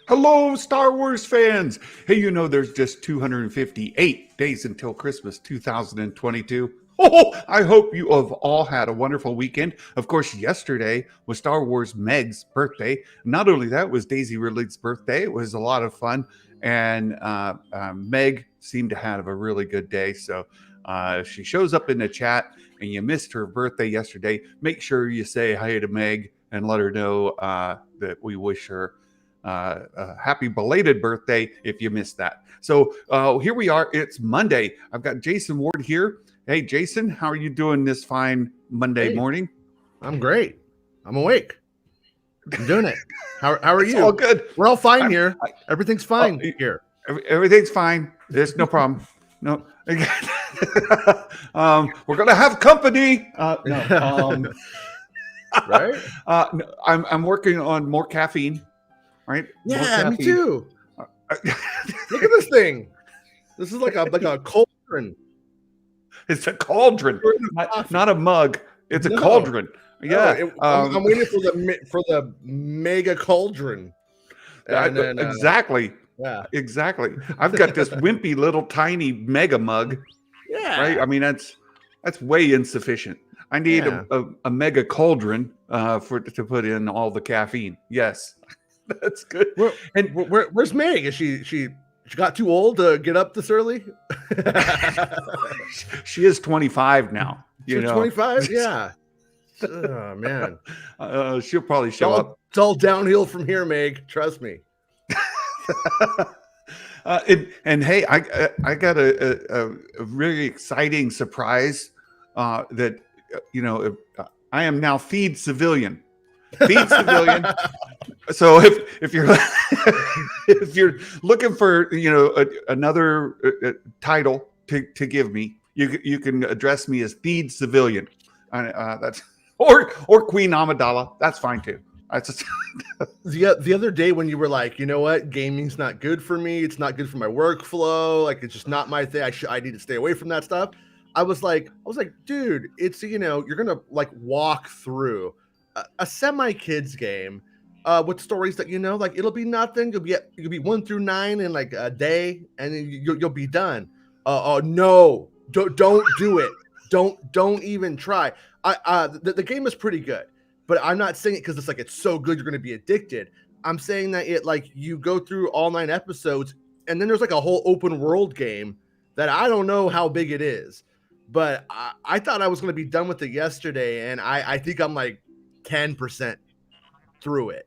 Hello, Star Wars fans! Hey, there's just 258 days until Christmas 2022. Oh, I hope you have all had a wonderful weekend. Of course, yesterday was Star Wars Meg's birthday. Not only that, it was Daisy Ridley's birthday. It was a lot of fun, and Meg seemed to have a really good day. So if she shows up in the chat and you missed her birthday yesterday, make sure you say hi to Meg and let her know that we wish her a happy belated birthday if you missed that. So here we are. It's Monday. I've got Jason Ward here. Hey, Jason, how are you doing this fine Monday morning? I'm great. I'm awake. I'm doing it. How are you? All good. We're all fine here. Everything's fine here. Everything's fine. There's no problem. No. We're gonna have company. Right? I'm working on more caffeine. Right? Yeah, me too. Look at this thing. This is like a cauldron. It's a cauldron, not a mug. It's a cauldron. Yeah, I'm waiting for the mega cauldron. And exactly. Yeah, exactly. I've got this wimpy little tiny mega mug. Yeah, right. I mean that's way insufficient. I need a mega cauldron to put in all the caffeine. Yes, that's good. Where's Meg? Is she got too old to get up this early? She is 25 now. She's 25? Yeah. Oh, man. She'll probably show up. It's all downhill from here, Meg. Trust me. And hey, I got a really exciting surprise that, I am now feed civilian. Feed civilian. So if you're if you're looking for another title to give me, you can address me as feed civilian. That's or Queen Amidala. That's fine too. The other day when you were like, you know what, gaming's not good for me. It's not good for my workflow. Like it's just not my thing. I need to stay away from that stuff. I was like, dude, it's you're gonna like walk through a semi-kids game with stories that like it'll be nothing. You'll be 1 through 9 in like a day, and then you'll be done. No, don't do it. Don't even try. The game is pretty good, but I'm not saying it because it's so good you're going to be addicted. I'm saying that it like you go through all 9 episodes, and then there's like a whole open world game that I don't know how big it is, but I thought I was going to be done with it yesterday, and I think I'm like 10% through it.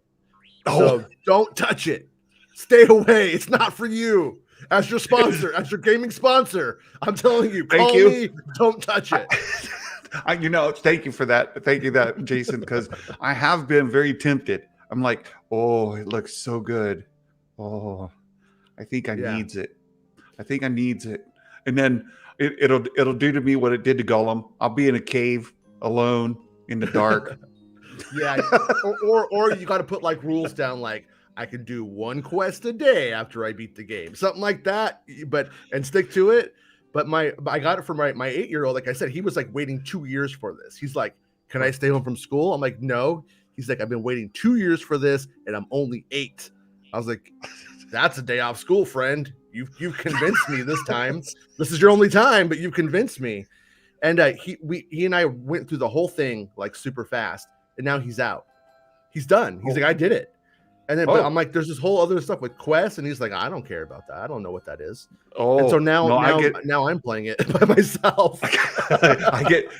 So don't touch it. Stay away. It's not for you. As your sponsor, as your gaming sponsor, I'm telling you, call me, don't touch it. Thank you for that. Thank you, Jason, because I have been very tempted. I'm like, oh, it looks so good. Oh, I think I needs it. I think I needs it. And then it'll do to me what it did to Gollum. I'll be in a cave alone in the dark. Yeah, or you got to put like rules down, like I can do 1 quest a day after I beat the game, something like that. And stick to it. But I got it from my 8-year-old. Like I said, he was like waiting 2 years for this. He's like, "Can I stay home from school?" I'm like, "No." He's like, "I've been waiting 2 years for this, and I'm only 8." I was like, "That's a day off school, friend. You've convinced me this time. This is your only time, but you've convinced me." And he and I went through the whole thing like super fast. And now he's out. He's done. He's like, I did it. And then but I'm like, there's this whole other stuff with quests, and he's like, I don't care about that. I don't know what that is. And so now I'm playing it by myself.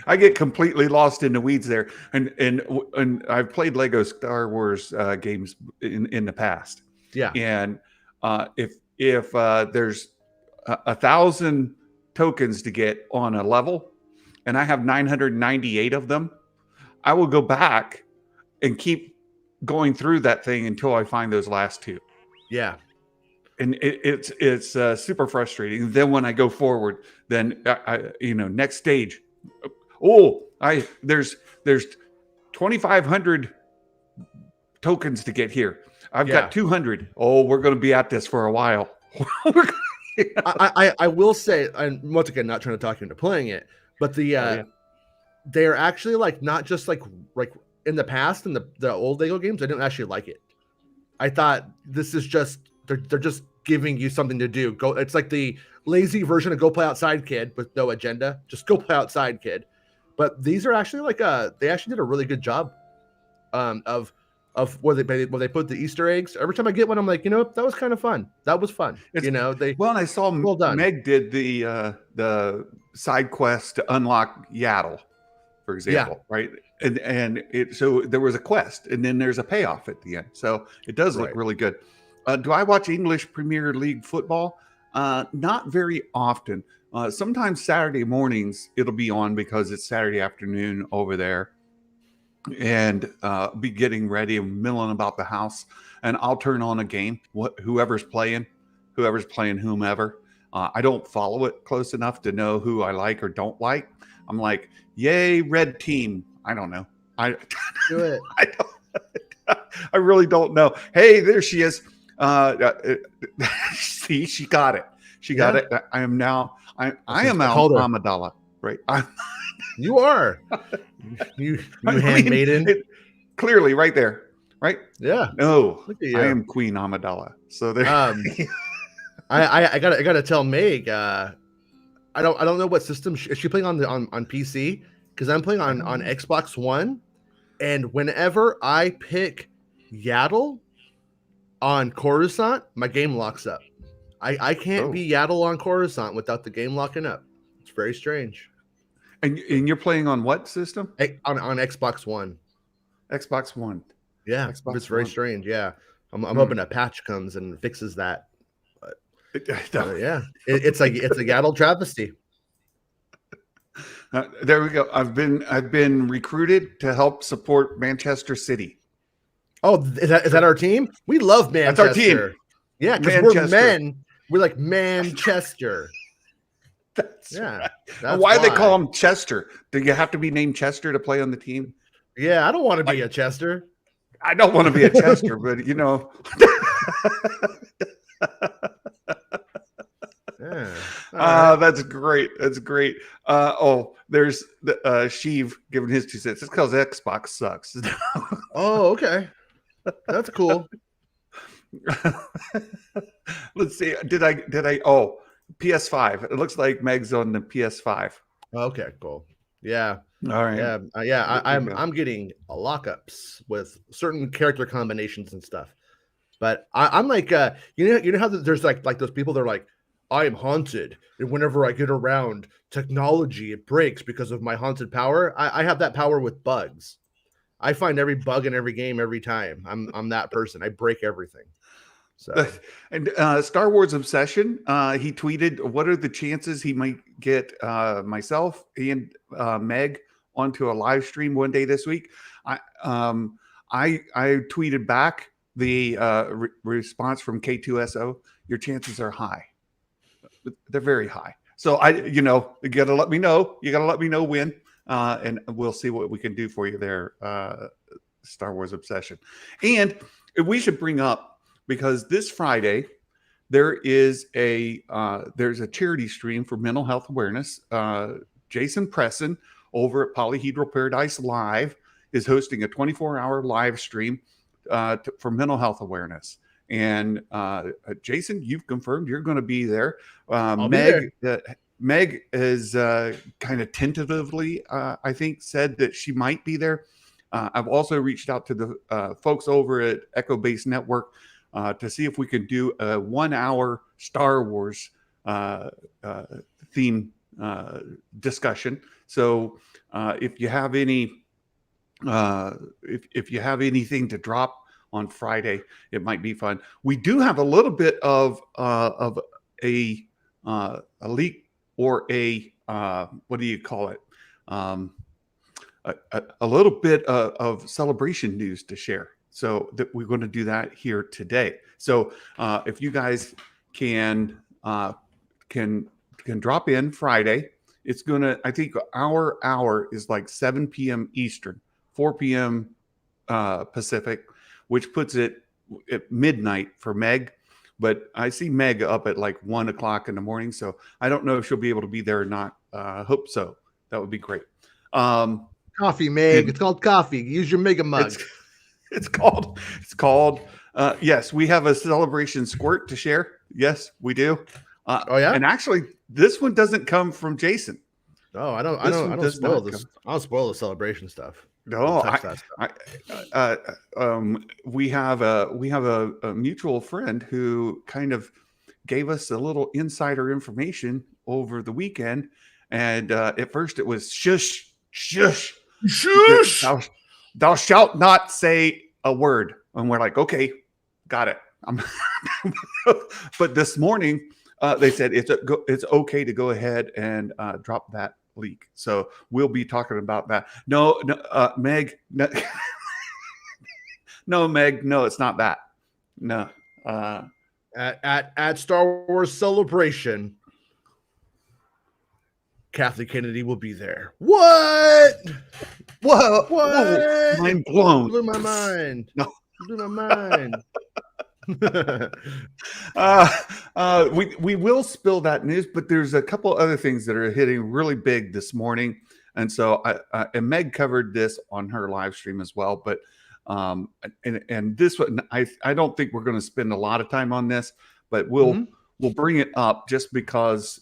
I get completely lost in the weeds there. And I've played Lego Star Wars games in the past. Yeah. And if there's 1,000 tokens to get on a level, and I have 998 of them, I will go back and keep going through that thing until I find those last 2. Yeah. And it's super frustrating. Then when I go forward, then next stage. There's 2,500 tokens to get here. I've got 200. Oh, we're going to be at this for a while. I will say, and once again, not trying to talk you into playing it, but they're actually like not just like in the past in the old Lego games. I didn't actually like it. I thought this is just they're just giving you something to do. Go. It's like the lazy version of Go Play Outside Kid with no agenda. Just go play outside, kid. But these are actually like they actually did a really good job of where they put the Easter eggs. Every time I get one, I'm like, that was kind of fun. That was fun. And I saw well done. Meg did the side quest to unlock Yaddle, for example, right? And so there was a quest, and then there's a payoff at the end. So it does look really good. Do I watch English Premier League football? Not very often. Sometimes Saturday mornings it'll be on because it's Saturday afternoon over there, and be getting ready and milling about the house, and I'll turn on a game. Whoever's playing whomever. I don't follow it close enough to know who I like or don't like. I'm like, yay, red team. I don't know. I do it. I really don't know. Hey, there she is. See, she got it. She got it. I am now. I am Amidala, right? You are. You handmaiden. Clearly, right there, right? Yeah. No, I am Queen Amidala. So there. I gotta tell Meg. I don't know what system is she playing on PC, because I'm playing on Xbox One, and whenever I pick Yaddle on Coruscant, my game locks up. I can't be Yaddle on Coruscant without the game locking up. It's very strange. And you're playing on what system? On Xbox One. Xbox One. Yeah, it's very strange. Yeah, I'm hoping a patch comes and fixes that. But yeah, it's a Yaddle travesty. There we go. I've been recruited to help support Manchester City. Oh, is that our team? We love Manchester. That's our team. Yeah, because we're men. We're like Manchester. That's right. Why do they call him Chester? Do you have to be named Chester to play on the team? Yeah, I don't want to be a Chester. I don't want to be a Chester, but That's great. That's great. There's Sheev giving his 2 cents. It's because Xbox sucks. Oh, okay. That's cool. Let's see. Did I? PS5. It looks like Meg's on the PS5. Okay, cool. Yeah. All right. Yeah. I'm getting lockups with certain character combinations and stuff. But I'm like, you know how there's like those people that are like, I am haunted, and whenever I get around technology, it breaks because of my haunted power. I have that power with bugs. I find every bug in every game every time. I'm that person. I break everything. So, and Star Wars Obsession, he tweeted, "What are the chances he might get myself and Meg onto a live stream one day this week?" I tweeted back the response from K2SO. Your chances are high. They're very high. So you got to let me know. You got to let me know when, and we'll see what we can do for you there, Star Wars Obsession. And we should bring up, because this Friday there's a charity stream for mental health awareness. Jason Presson over at Polyhedral Paradise Live is hosting a 24-hour live stream for mental health awareness. And Jason, you've confirmed you're going to be there. Meg is kind of tentatively, I think, said that she might be there. I've also reached out to the folks over at Echo Base Network to see if we can do a 1-hour Star Wars theme discussion. So if you have any, if you have anything to drop on Friday, it might be fun. We do have a little bit of a leak, or a what do you call it? A little bit of celebration news to share. So that we're going to do that here today. So if you guys can drop in Friday, it's going to, I think our hour is like 7 p.m. Eastern, 4 p.m. Pacific, which puts it at midnight for Meg. But I see Meg up at like 1 o'clock in the morning. So I don't know if she'll be able to be there or not. Hope so. That would be great. Coffee, Meg. It's called coffee. Use your mega mug. It's called Yes, we have a celebration squirt to share. Yes, we do. Oh yeah. And actually, this one doesn't come from Jason. Oh, I don't. I This don't. one I don't does spoil not this. come. I don't spoil the celebration stuff. No, Don't touch that stuff. we have a mutual friend who kind of gave us a little insider information over the weekend, and at first it was shush, shush, Shush. thou shalt not say a word, and we're like, okay, got it. But this morning they said it's okay to go ahead and drop that leak. So we'll be talking about that. No, Meg, no, no, Meg, no, it's not that. No. At Star Wars Celebration, Kathleen Kennedy will be there. What? Whoa, What? mind blown. Blew my mind. No. Blew my mind. We will spill that news, but there's a couple other things that are hitting really big this morning, and so and Meg covered this on her live stream as well. But and this one, I don't think we're going to spend a lot of time on this, but we'll bring it up just because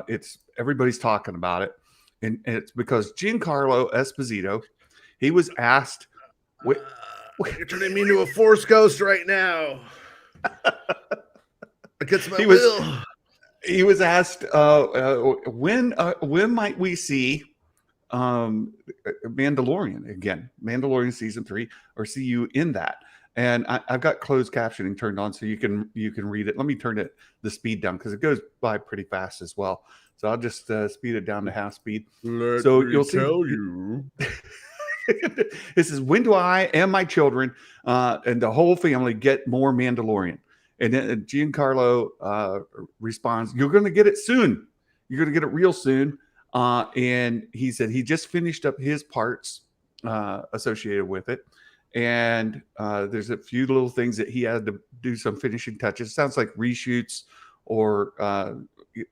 it's everybody's talking about it, and it's because Giancarlo Esposito, he was asked. You're turning me into a Force ghost right now. Against my will. He was asked when might we see Mandalorian again, Mandalorian season 3, or see you in that. And I've got closed captioning turned on so you can read it. Let me turn the speed down because it goes by pretty fast as well. So I'll just speed it down to half speed. So you'll tell you. This is when do I and my children and the whole family get more Mandalorian? And then Giancarlo responds, "You're going to get it soon. You're going to get it real soon." And he said he just finished up his parts associated with it, and there's a few little things that he had to do some finishing touches. Sounds like reshoots or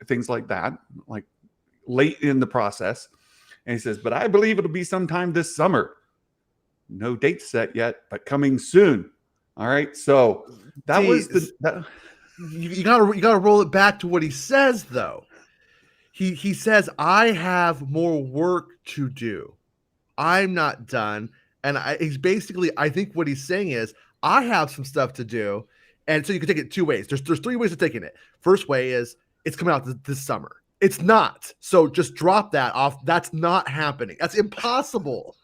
things like that, like late in the process. And he says, but I believe it'll be sometime this summer. No date set yet, but coming soon. All right. So that was you gotta roll it back to what he says though. He says, I have more work to do. I'm not done. And he's basically, I think what he's saying is, I have some stuff to do. And so you can take it two ways. There's 3 ways of taking it. First way is it's coming out this summer. It's not. So just drop that off. That's not happening. That's impossible.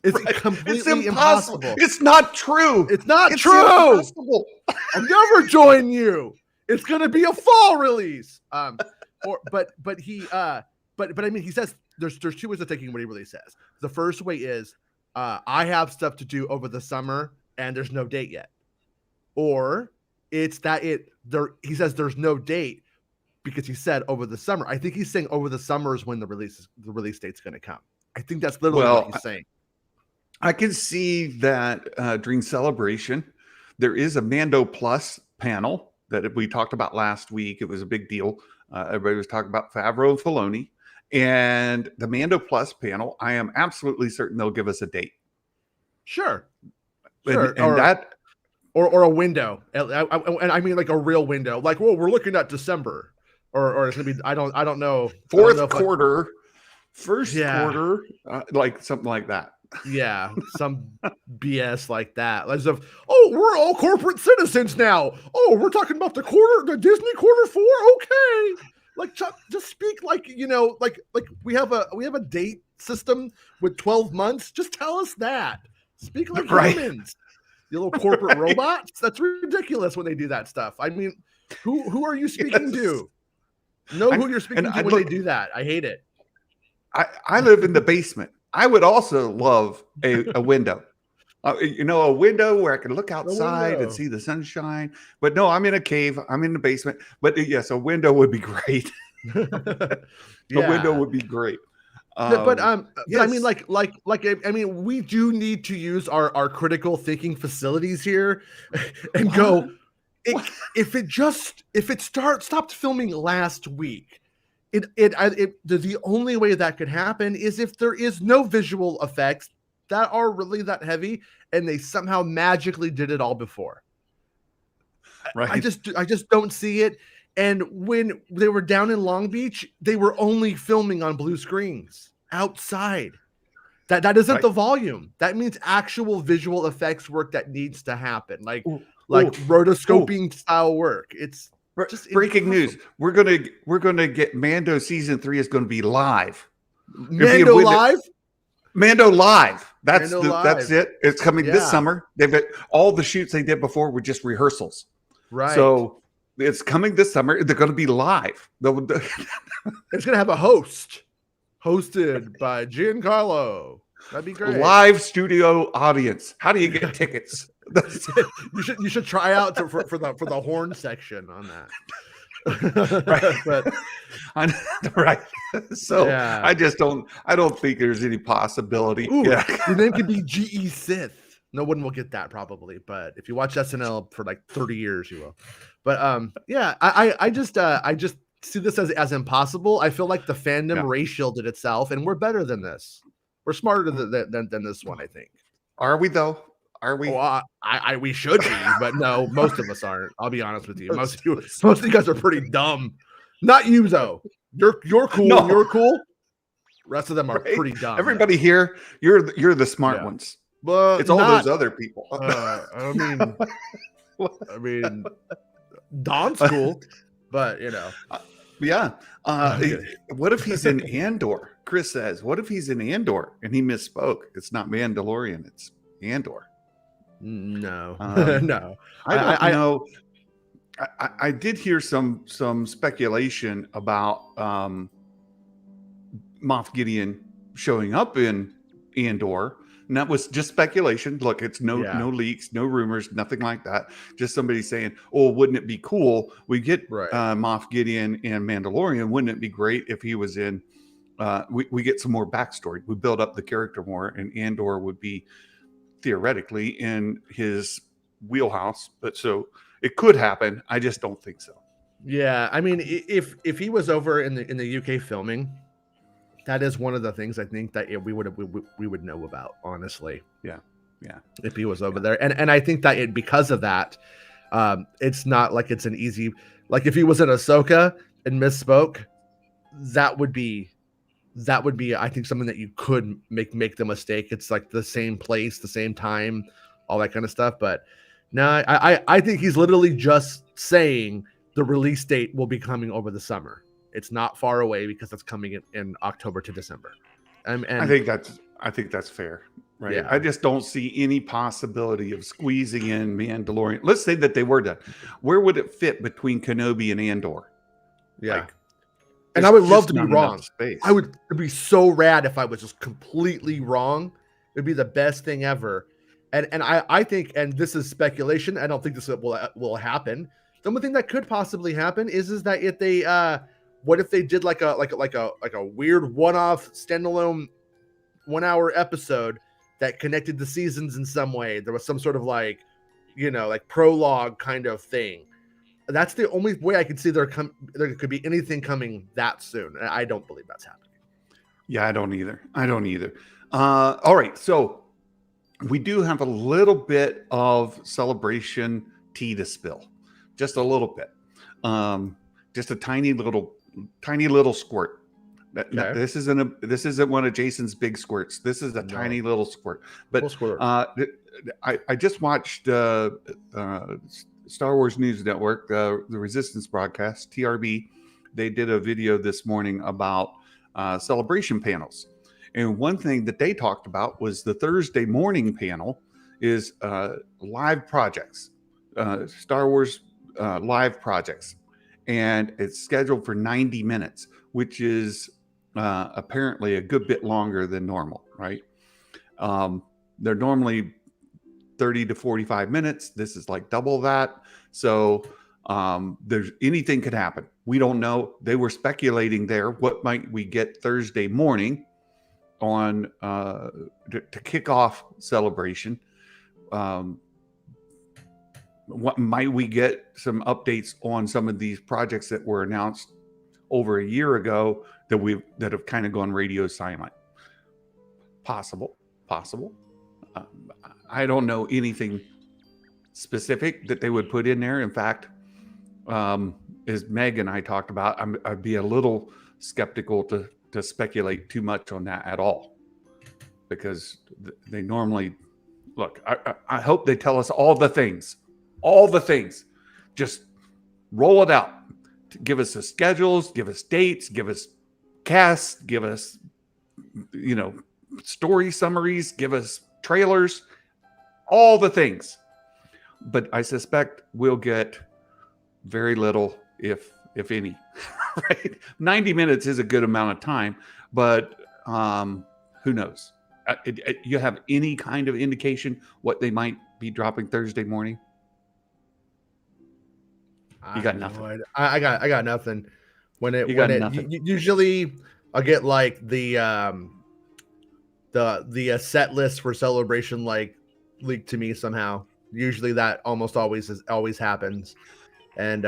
It's completely impossible. It's not true. It's not true. Impossible. I'll never join you. It's going to be a fall release. But I mean, he says there's 2 ways of taking what he really says. The first way is I have stuff to do over the summer and there's no date yet. Or it's that he says there's no date because he said over the summer. I think he's saying over the summer is when the release date's going to come. I think that's literally what he's saying. I can see that during Celebration, there is a Mando Plus panel that we talked about last week. It was a big deal. Everybody was talking about Favreau and Filoni. And the Mando Plus panel, I am absolutely certain they'll give us a date. Sure. And that... Or a window. And I mean like a real window. Like, well, we're looking at December. Or it's going to be, I don't know. Fourth quarter, first quarter, like something like that. Yeah, some BS like that. As of, we're all corporate citizens now. Oh, we're talking about the Disney Q4. Okay, like just speak like like we have a date system with 12 months. Just tell us that. Speak like humans. You little corporate robots. That's ridiculous when they do that stuff. I mean, who are you speaking to? Know who you're speaking to when they do that. I hate it. I live in the basement. I would also love a window. A window where I can look outside and see the sunshine. But no, I'm in a cave. I'm in the basement. But yes, a window would be great. A window would be great. Yes. I mean, I mean, we do need to use our critical thinking facilities here and go. If it stopped filming last week, the only way that could happen is if there is no visual effects that are really that heavy and they somehow magically did it all before. right? I just don't see it. And when they were down in Long Beach, they were only filming on blue screens outside. That isn't the volume. That means actual visual effects work that needs to happen, like rotoscoping style work. It's just breaking news. We're gonna get Mando season 3 is going to be live. Mando live. Mando live. That's Live. it. It's coming this summer. They've got all the shoots they did before were just rehearsals. Right. So it's coming this summer. They're going to be live. It's going to have a host, hosted by Giancarlo. That'd be great. Live studio audience. How do you get tickets? you should try out for the horn section on that. Right. Right. So I don't think there's any possibility. Ooh, your name could be G.E. Sith. No one will get that probably, but if you watch SNL for like 30 years, you will. But I just see this as impossible. I feel like the fandom race shielded itself, and we're better than this. We're smarter than this one, I think. Are we though? Are we? Well, we should be, but no, most of us aren't. I'll be honest with you. Most of you guys are pretty dumb. Not you though. You're cool. No. You're cool. Rest of them are pretty dumb. Everybody here, you're the smart ones. But it's all those other people. I mean, Don's cool, but you know. What if he's in Andor? Chris says, what if he's in Andor and he misspoke? It's not Mandalorian, it's Andor. No, no. I know. I did hear some speculation about Moff Gideon showing up in Andor. And that was just speculation. Look, it's no leaks, no rumors, nothing like that. Just somebody saying, "Oh, wouldn't it be cool? We get Moff Gideon and Mandalorian. Wouldn't it be great if he was in? We get some more backstory. We build up the character more, and Andor would be theoretically in his wheelhouse. But so it could happen. I just don't think so. Yeah, I mean, if he was over in the UK filming. That is one of the things I think that we would know about, honestly. Yeah. If he was over there, and I think that because of that, it's not like it's an easy. Like if he was in Ahsoka and misspoke, that would be I think something that you could make the mistake. It's like the same place, the same time, all that kind of stuff. But no, I think he's literally just saying the release date will be coming over the summer. It's not far away because it's coming in October to December. And I think that's fair, right? Yeah. I just don't see any possibility of squeezing in Mandalorian. Let's say that they were done. Where would it fit between Kenobi and Andor? Yeah. And I would love to be wrong. It'd be so rad if I was just completely wrong. It'd be the best thing ever. And I think, and this is speculation, I don't think this will happen. The only thing that could possibly happen is that if they what if they did like a weird one-off standalone 1 hour episode that connected the seasons in some way? There was some sort of like prologue kind of thing. That's the only way I could see there could be anything coming that soon. I don't believe that's happening. Yeah, I don't either. All right, so we do have a little bit of Celebration tea to spill, just a little bit, just a tiny little squirt. This isn't one of Jason's big squirts. This is a tiny little squirt. But I just watched Star Wars News Network, the Resistance broadcast, TRB. They did a video this morning about celebration panels. And one thing that they talked about was the Thursday morning panel is live projects, Star Wars live projects. And it's scheduled for 90 minutes, which is apparently a good bit longer than normal, right? They're normally 30 to 45 minutes. This is like double that. So there's anything could happen. We don't know. They were speculating there. What might we get Thursday morning on to kick off Celebration? What might we get some updates on some of these projects that were announced over a year ago that have kind of gone radio silent? Possible. I don't know anything specific that they would put in there. In fact, as Meg and I talked about, I'd be a little skeptical to speculate too much on that at all, because they normally look. I hope they tell us all the things. Just roll it out. Give us the schedules, give us dates, give us casts, give us, story summaries, give us trailers, all the things. But I suspect we'll get very little, if any. Right? 90 minutes is a good amount of time, but who knows? You have any kind of indication what they might be dropping Thursday morning? You got nothing. I got nothing. Nothing. Usually I'll get like the set list for Celebration like leaked to me somehow. Usually that almost always happens, and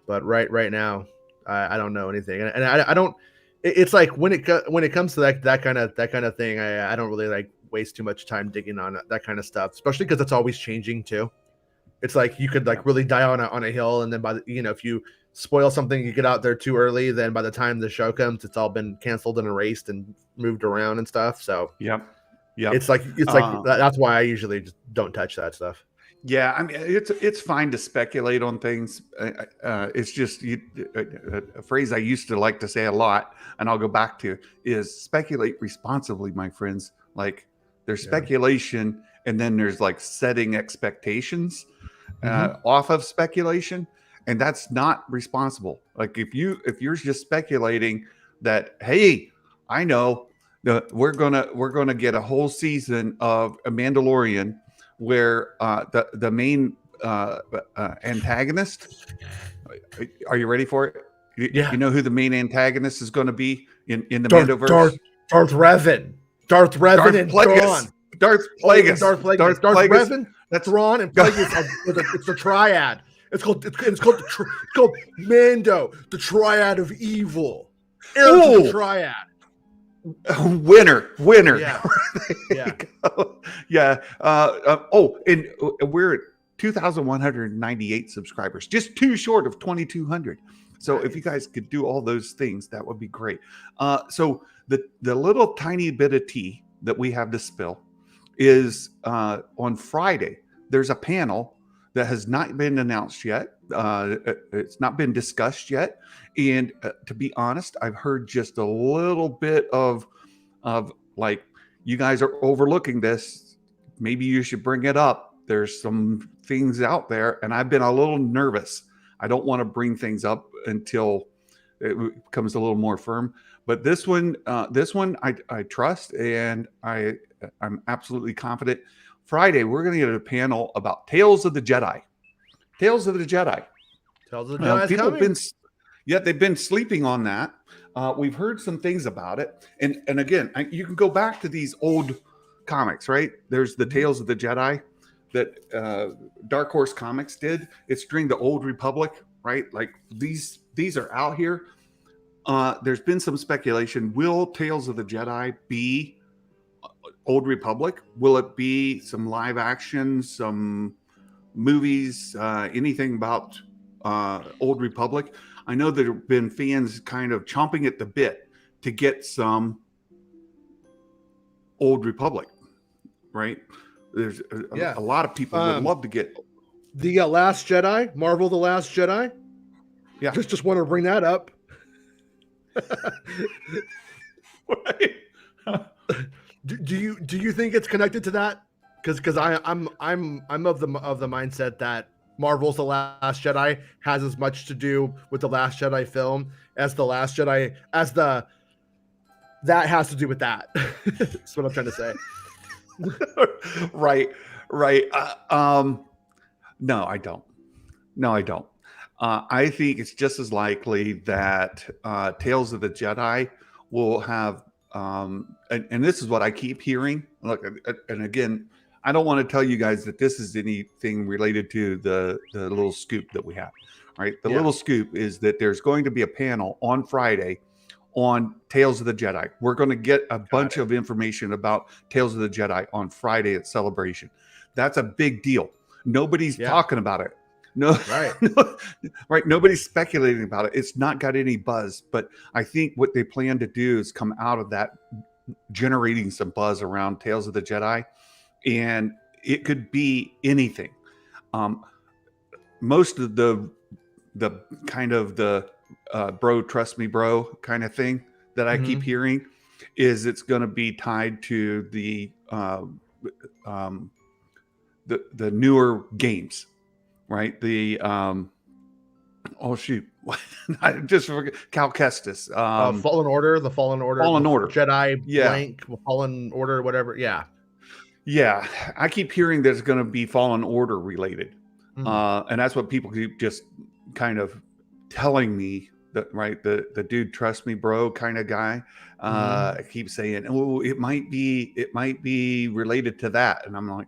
but right now I don't know anything, and I don't. It's like when it comes to that kind of thing, I don't really like waste too much time digging on that kind of stuff, especially because it's always changing too. It's like you could like really die on a hill, and then by the if you spoil something, you get out there too early, then by the time the show comes, it's all been canceled and erased and moved around and stuff. So yeah, it's like that's why I usually just don't touch that stuff. Yeah, I mean it's fine to speculate on things. It's just a phrase I used to like to say a lot, and I'll go back to, is speculate responsibly, my friends. Like there's speculation, and then there's like setting expectations off of speculation, and that's not responsible. Like if you're just speculating that, hey, I know we're gonna get a whole season of a Mandalorian where the main antagonist, are you ready for it? You know who the main antagonist is going to be in the Mandoverse? Darth Revan. Darth Revan and Thrawn. Darth Plagueis. Darth Revan, that's Thrawn, and Plagueis. It's a triad. It's called Mando, the triad of evil. The triad. Winner. Yeah. Yeah. And we're at 2,198 subscribers, just too short of 2,200. So if you guys could do all those things, that would be great. So the little tiny bit of tea that we have to spill is on Friday. There's a panel that has not been announced yet. It's not been discussed yet. And to be honest, I've heard just a little bit of like, you guys are overlooking this. Maybe you should bring it up. There's some things out there, and I've been a little nervous. I don't want to bring things up until it becomes a little more firm. But this one I trust, and I'm absolutely confident. Friday, we're going to get a panel about Tales of the Jedi. Tales of the Jedi. Tales of the Jedi. People they've been sleeping on that. We've heard some things about it, and again, you can go back to these old comics, right? There's the Tales of the Jedi that Dark Horse Comics did. It's during the Old Republic, right? Like these are out here. There's been some speculation. Will Tales of the Jedi be Old Republic? Will it be some live action, some movies, anything about Old Republic? I know there have been fans kind of chomping at the bit to get some Old Republic, right? There's a lot of people would love to get the Last Jedi, Marvel: The Last Jedi. Yeah, just want to bring that up. Do you think it's connected to that? Because I'm of the mindset that Marvel's The Last Jedi has as much to do with the Last Jedi film as the Last Jedi that has to do with that. That's what I'm trying to say. Right. No, I don't. I think it's just as likely that Tales of the Jedi will have, and this is what I keep hearing. Look, and again, I don't want to tell you guys that this is anything related to the little scoop that we have. Right, the little scoop is that there's going to be a panel on Friday on Tales of the Jedi. We're going to get a bunch of information about Tales of the Jedi on Friday at Celebration. That's a big deal. Nobody's Yeah. talking about it. No, Right. right. Nobody's speculating about it. It's not got any buzz, but I think what they plan to do is come out of that generating some buzz around Tales of the Jedi, and it could be anything. Um, most of the kind of the bro, trust me, bro kind of thing that I keep Mhm. hearing is it's going to be tied to the newer games, right? The oh shoot, I just forget Cal Kestis. Fallen Order, the Fallen Order, Fallen the Order. Jedi Yeah. blank, Fallen Order, whatever. Yeah. Yeah, I keep hearing there's going to be Fallen Order related, Mm. and that's what people keep just kind of telling me. That right, the dude, trust me, bro, kind of guy. Mhm. I keep saying, oh, it might be related to that, and I'm like,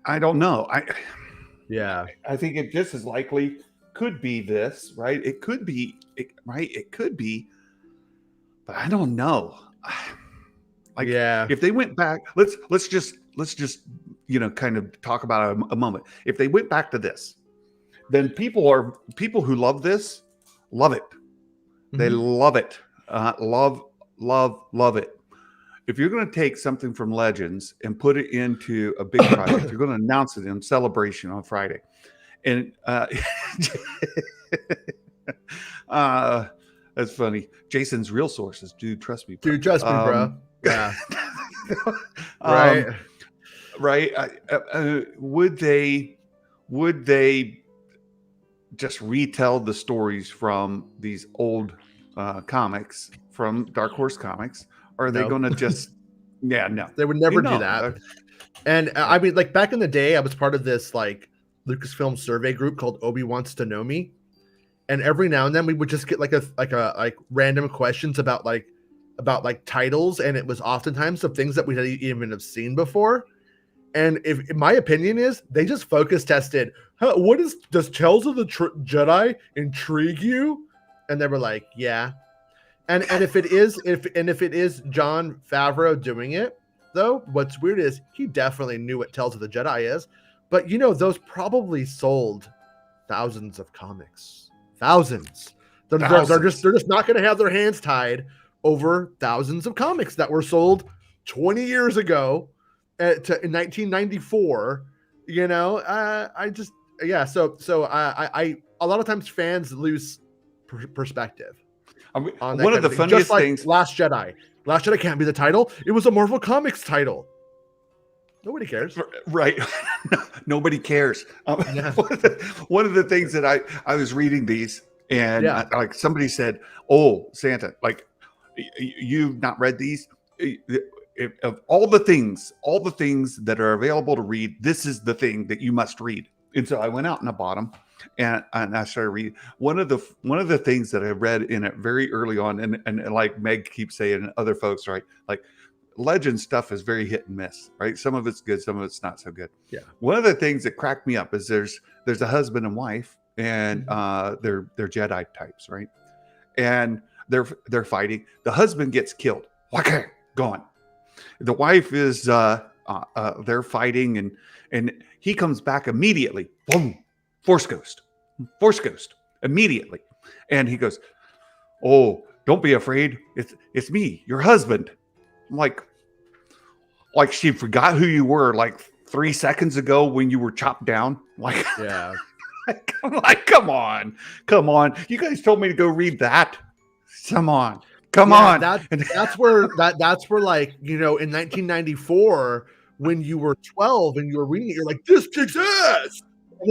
I don't know. Yeah. I think it just as likely could be this, right? It could be, right? It could be, but I don't know. Like Yeah. if they went back, let's just kind of talk about it a moment. If they went back to this, then people who love this love it. They Mhm. love it. Love it. If you're going to take something from Legends and put it into a big project, you're going to announce it in Celebration on Friday, and that's funny. Jason's real sources, dude. Trust me, bro. Dude, trust me, bro. Yeah. um, Right. right? Would they just retell the stories from these old comics from Dark Horse Comics? Or are they No. going to just? Yeah, no. They would never do No. that. And I mean, like back in the day, I was part of this like Lucasfilm survey group called Obi Wants to Know Me, and every now and then we would just get like random questions about titles, and it was oftentimes of things that we didn't even have seen before. And if in my opinion is they just focus tested. Does Tales of the Jedi intrigue you? And they were like, yeah. And if it is Jon Favreau doing it, though, what's weird is he definitely knew what Tales of the Jedi is, but those probably sold thousands of comics, thousands. They're just not going to have their hands tied over thousands of comics that were sold 20 years ago in 1994. I a lot of times fans lose perspective. One of the funniest things. Last Jedi can't be the title. It was a Marvel Comics title. Nobody cares. Right. Nobody cares. Yeah. One of the things that I was reading these, and like somebody said, oh, Santa, like you've not read these. Of all the things that are available to read, this is the thing that you must read. And so I went out and I bought them, and I started reading. One of the things that I read in it very early on, and like Meg keeps saying, and other folks, right? Like Legend stuff is very hit and miss, right? Some of it's good, some of it's not so good. Yeah. One of the things that cracked me up is there's a husband and wife, and they're Jedi types, right? And they're fighting. The husband gets killed. Okay, gone. The wife is they're fighting, and he comes back immediately. Boom, force ghost immediately, and he goes, "Oh, don't be afraid. It's me, your husband." I'm like she forgot who you were like 3 seconds ago when you were chopped down. Like, yeah, like come on. You guys told me to go read that. Come on. That's where like, in 1994 when you were 12 and you were reading it, you're like, this kicks ass.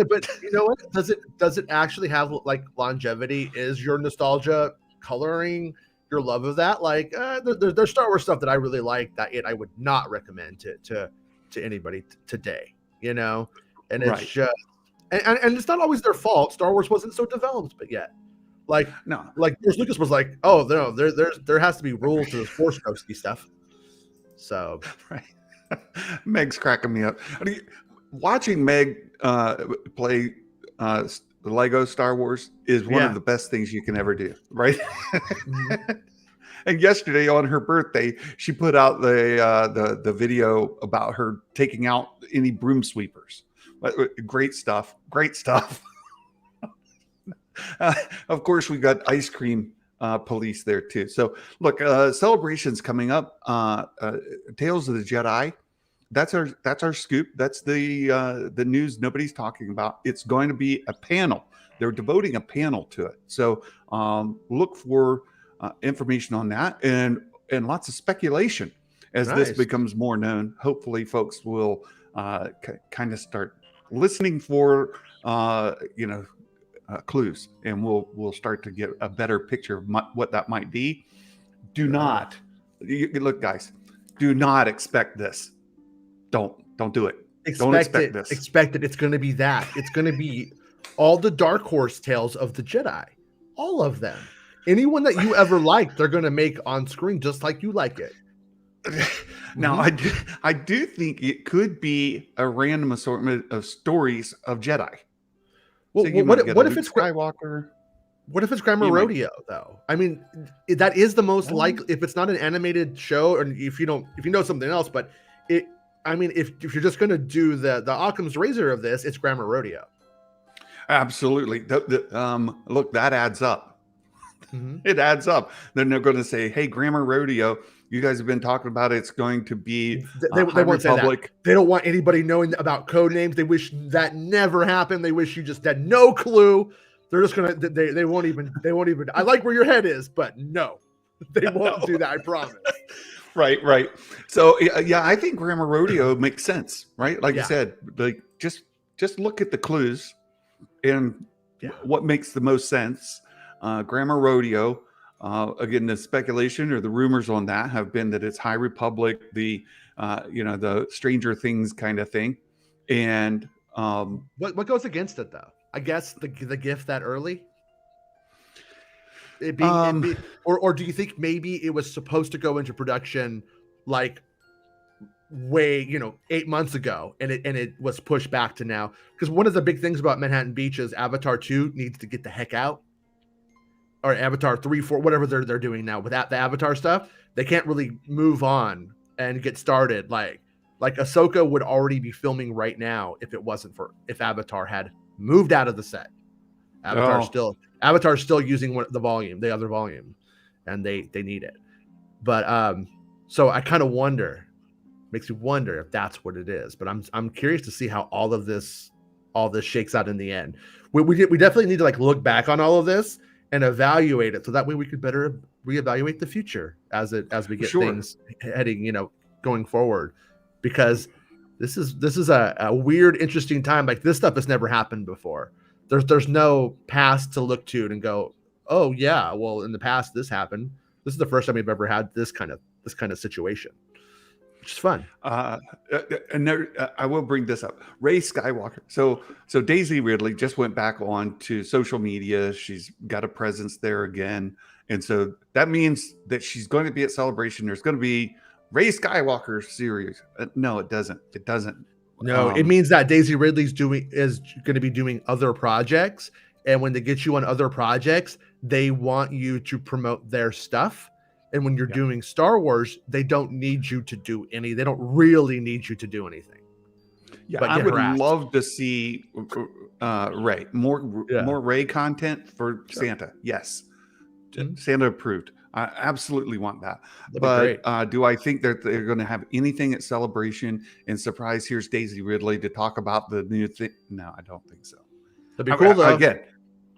But you know what? Does it actually have like longevity? Is your nostalgia coloring your love of that? Like there's Star Wars stuff that I really like that I would not recommend to anybody today, and it's right. just and it's not always their fault. Star Wars wasn't so developed, but yet. Like George Lucas was like, oh no, there has to be rules to this Force ghosty stuff. So right. Meg's cracking me up. Watching Meg play the Lego Star Wars is one of the best things you can ever do, right? And yesterday on her birthday, she put out the video about her taking out any broom sweepers. Great stuff. Great stuff. Of course, we got ice cream police there too. So look, celebrations coming up. Tales of the Jedi. That's our scoop. That's the news nobody's talking about. It's going to be a panel. They're devoting a panel to it. So look for information on that and lots of speculation as this becomes more known. Hopefully, folks will kind of start listening for clues, and we'll start to get a better picture of what that might be. Look, guys, do not expect this. Don't do it. Don't expect this. Expect it. It's going to be that. It's going to be all the Dark Horse tales of the Jedi, all of them. Anyone that you ever liked, they're going to make on screen just like you like it. Now, I do think it could be a random assortment of stories of Jedi. Well, so what if it's Skywalker? What if it's Grammar Rodeo, though? I mean, that is the most likely. If it's not an animated show, or if you know something else, but it. I mean, if you're just going to do the Occam's razor of this, it's Grammar Rodeo. Absolutely. Look, that adds up. Mm-hmm. It adds up. Then they're going to say, "Hey, Grammar Rodeo, you guys have been talking about it. It's going to be they won't say that. They don't want anybody knowing about code names. They wish that never happened. They wish you just had no clue. They're just gonna. They won't even. I like where your head is, but no, they won't do that. I promise. Right. So yeah, I think Grammar Rodeo makes sense, right? Like you said, like just look at the clues and what makes the most sense. Grammar Rodeo. Again, the speculation or the rumors on that have been that it's High Republic, the Stranger Things kind of thing. And what goes against it though? I guess the gift that early. Or do you think maybe it was supposed to go into production like way 8 months ago and it was pushed back to now? Because one of the big things about Manhattan Beach is Avatar 2 needs to get the heck out. Or Avatar 3, 4, whatever they're doing now with the Avatar stuff, they can't really move on and get started. Like Ahsoka would already be filming right now if Avatar had moved out of the set. Avatar's still using the other volume, and they need it. But so I kind of makes me wonder if that's what it is. But I'm curious to see how all this shakes out in the end. We definitely need to look back on all of this and evaluate it, so that way we could better reevaluate the future as we get things heading, going forward. Because this is a weird, interesting time. Like, this stuff has never happened before. There's no past to look to and go, oh yeah, well in the past this happened. This is the first time we've ever had this kind of situation, which is fun. And I will bring this up. Rey Skywalker. So Daisy Ridley just went back on to social media. She's got a presence there again. And so that means that she's going to be at Celebration. There's going to be Rey Skywalker series. No, it doesn't. It doesn't. No, it means that Daisy Ridley's is going to be doing other projects. And when they get you on other projects, they want you to promote their stuff. And when you're doing Star Wars, they don't need you to do any. They don't really need you to do anything. Yeah, I would love to see Rey more Rey content for Santa. Yes, Santa approved. I absolutely want that. But do I think that they're going to have anything at Celebration and surprise? Here's Daisy Ridley to talk about the new thing. No, I don't think so. That'd be cool though. Again,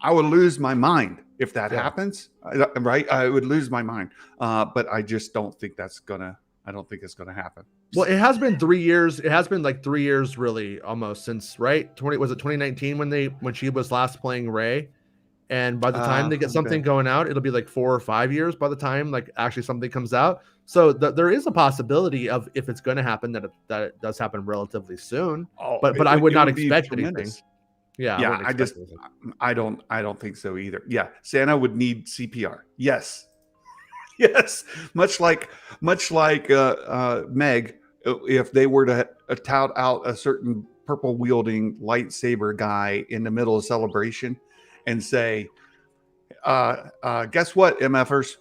I would lose my mind if that happens. Right? I would lose my mind. But I just don't think that's gonna. I don't think it's gonna happen. Well, it has been 3 years. It has been 3 years, really, almost since was it 2019 when she was last playing Rey? And by the time they get something going out, it'll be 4 or 5 years by the time actually something comes out. So there is a possibility of, if it's going to happen, that it does happen relatively soon. But I would not expect anything. Yeah. I don't think so either. Yeah. Santa would need CPR. Yes. Yes. Much like Meg, if they were to tout out a certain purple wielding lightsaber guy in the middle of Celebration and say, guess what, MFers?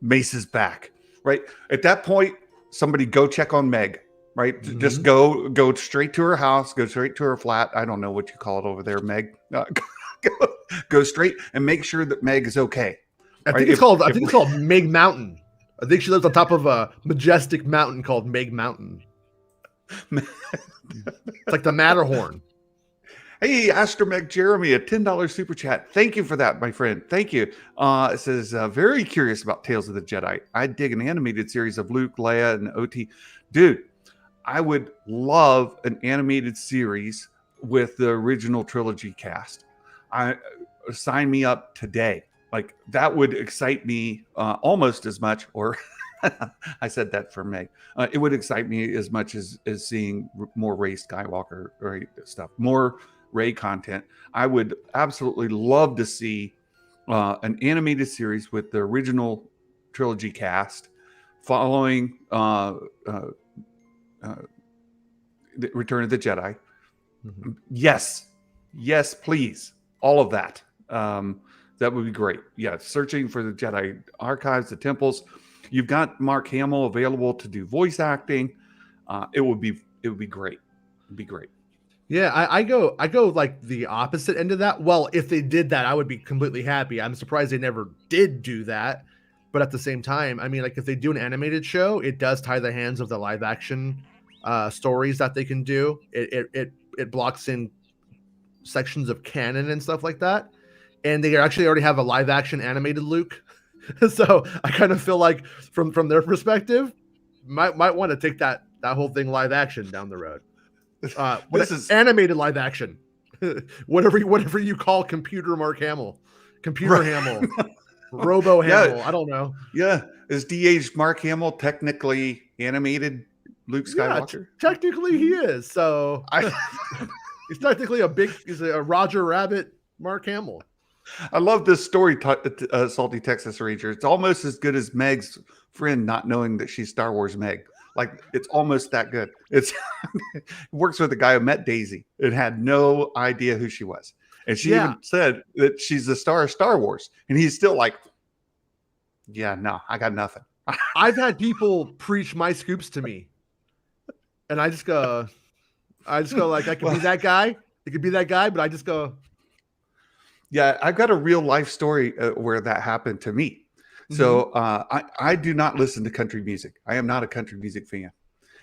Mace is back, right? At that point, somebody go check on Meg, right? Mhm. Just go straight to her house, go straight to her flat. I don't know what you call it over there, Meg. Go straight and make sure that Meg is okay. I think it's called Meg Mountain. I think she lives on top of a majestic mountain called Meg Mountain. It's like the Matterhorn. Hey, Astromech Jeremy, a $10 super chat. Thank you for that, my friend. Thank you. It says, very curious about Tales of the Jedi. I dig an animated series of Luke, Leia, and OT. Dude, I would love an animated series with the original trilogy cast. Sign me up today. Like, that would excite me almost as much, or I said that for Meg. It would excite me as much as seeing more Rey Skywalker stuff, more Rey content. I would absolutely love to see an animated series with the original trilogy cast following the Return of the Jedi. Mm-hmm. Yes, please. All of that. That would be great. Yeah, searching for the Jedi archives, the temples. You've got Mark Hamill available to do voice acting. It would be great. It'd be great. Yeah, I go like the opposite end of that. Well, if they did that, I would be completely happy. I'm surprised they never did do that. But at the same time, I mean, like if they do an animated show, it does tie the hands of the live action stories that they can do. It blocks in sections of canon and stuff like that. And they actually already have a live action animated Luke. So I kind of feel like from their perspective, might want to take that whole thing live action down the road. This is animated live action. whatever you call computer Mark Hamill, Hamill, Robo Hamill. I don't know. Yeah, is de-aged Mark Hamill technically animated Luke Skywalker? Yeah, technically he is. So he's technically he's a Roger Rabbit Mark Hamill. I love this story, Salty Texas Ranger. It's almost as good as Meg's friend not knowing that she's Star Wars Meg. Like, it's almost that good. It works with a guy who met Daisy and had no idea who she was. And she even said that she's the star of Star Wars. And he's still like, yeah, no, I got nothing. I've had people preach my scoops to me. And I just go like, I could be that guy. It could be that guy, but I just go. Yeah, I've got a real life story where that happened to me. So I do not listen to country music. I am not a country music fan.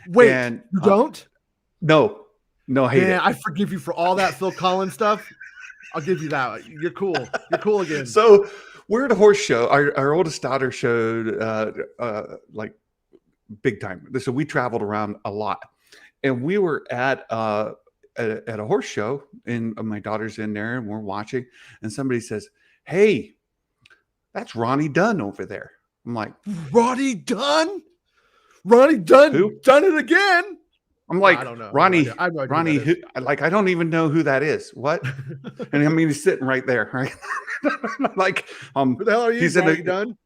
Wait, you don't? No, hate it. I forgive you for all that Phil Collins stuff. I'll give you that. You're cool. You're cool again. So we're at a horse show. Our oldest daughter showed like big time. So we traveled around a lot, and we were at a horse show, and my daughter's in there, and we're watching, and somebody says, "Hey, that's Ronnie Dunn over there." I'm like, Ronnie Dunn? Ronnie Dunn? Who? Done it again? I'm like, I don't know. Ronnie, I have no idea Ronnie, who, like, I don't even know who that is. What? And I mean, he's sitting right there, right? Like, who the hell are you, Ronnie Dunn?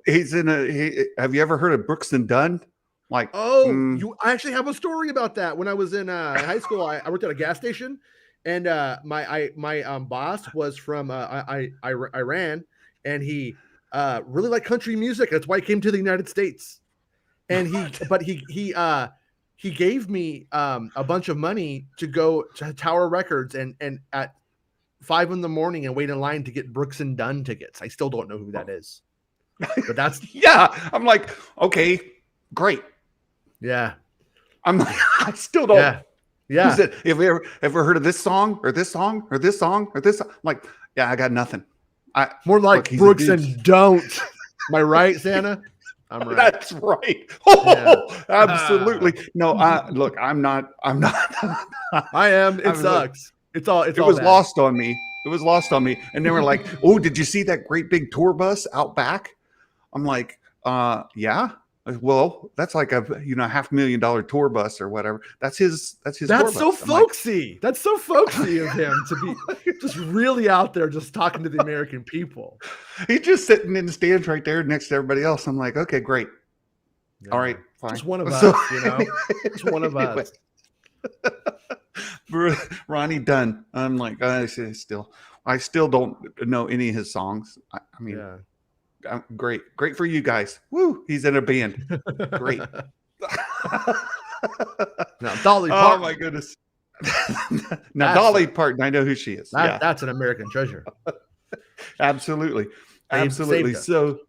He's in have you ever heard of Brooks and Dunn? Like, I actually have a story about that. When I was in high school, I worked at a gas station, and my boss was from Iran, and he really liked country music. That's why he came to the United States. And he gave me a bunch of money to go to Tower Records and at 5 a.m. and wait in line to get Brooks and Dunn tickets. I still don't know who that is, but that's I'm like, okay, great. Yeah. I'm like, I still don't. Yeah. Have you ever heard of this song or this song or this song or this song? I'm like, yeah, I got nothing. More like Brooks and Don't. Am I right, Santa? I'm right. That's right. Oh, absolutely. No, look, I'm not. I am. It sucks. It was lost on me. It was lost on me. And they were like, "Oh, did you see that great big tour bus out back?" I'm like, yeah. Well, that's like a $500,000 tour bus or whatever. That's his. That's so folksy. That's so folksy of him to be just really out there, just talking to the American people. He's just sitting in the stands right there next to everybody else. I'm like, okay, great. Yeah. All right, fine. Just one of us, Just one of us. Ronnie Dunn. I'm like, I still don't know any of his songs. I mean. Yeah. Great. Great for you guys. Woo. He's in a band. Great. Now, Dolly Oh Parton. my goodness. Now, Dolly Parton, I know who she is. Yeah, That's an American treasure. absolutely. Saved us. So,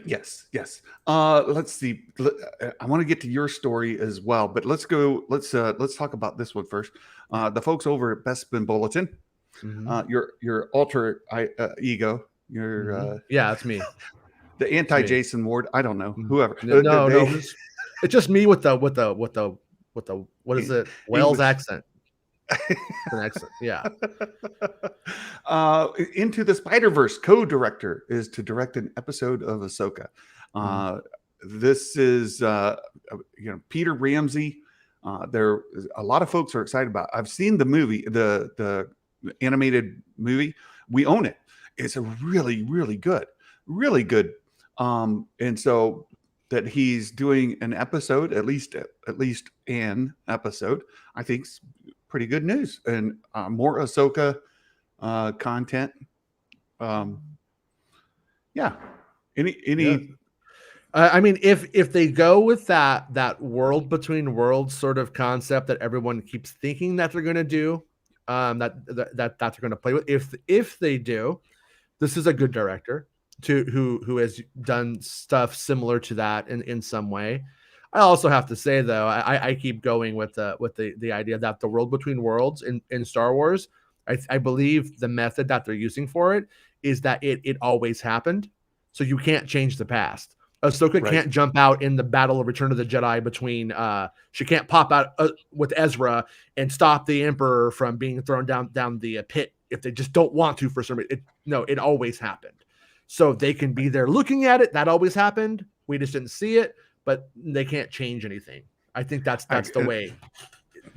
yes. Let's see. I want to get to your story as well, but let's talk about this one first. The folks over at Bespin Bulletin, your alter ego, that's me. The anti-Jason Ward. I don't know. Whoever. No. It's just me with the what is it? Wales accent. An accent. Yeah. Into the Spider-Verse co-director is to direct an episode of Ahsoka. This is Peter Ramsey. There a lot of folks are excited about. I've seen the movie, the animated movie. We own it. It's a really, really good. And so that he's doing an episode, at least an episode, I think is pretty good news. And more Ahsoka content. I mean, if they go with that world between worlds sort of concept that everyone keeps thinking that they're going to do, that they're going to play with, if they do, this is a good director who has done stuff similar to that in some way. I also have to say though, I keep going with the idea that the world between worlds in Star Wars, I believe the method that they're using for it is that it always happened, so you can't change the past. Ahsoka can't jump out in the Battle of Return of the Jedi between. She can't pop out with Ezra and stop the Emperor from being thrown down the pit if they just don't want to for some reason. It always happened. So they can be there looking at it. That always happened. We just didn't see it, but they can't change anything. I think that's the way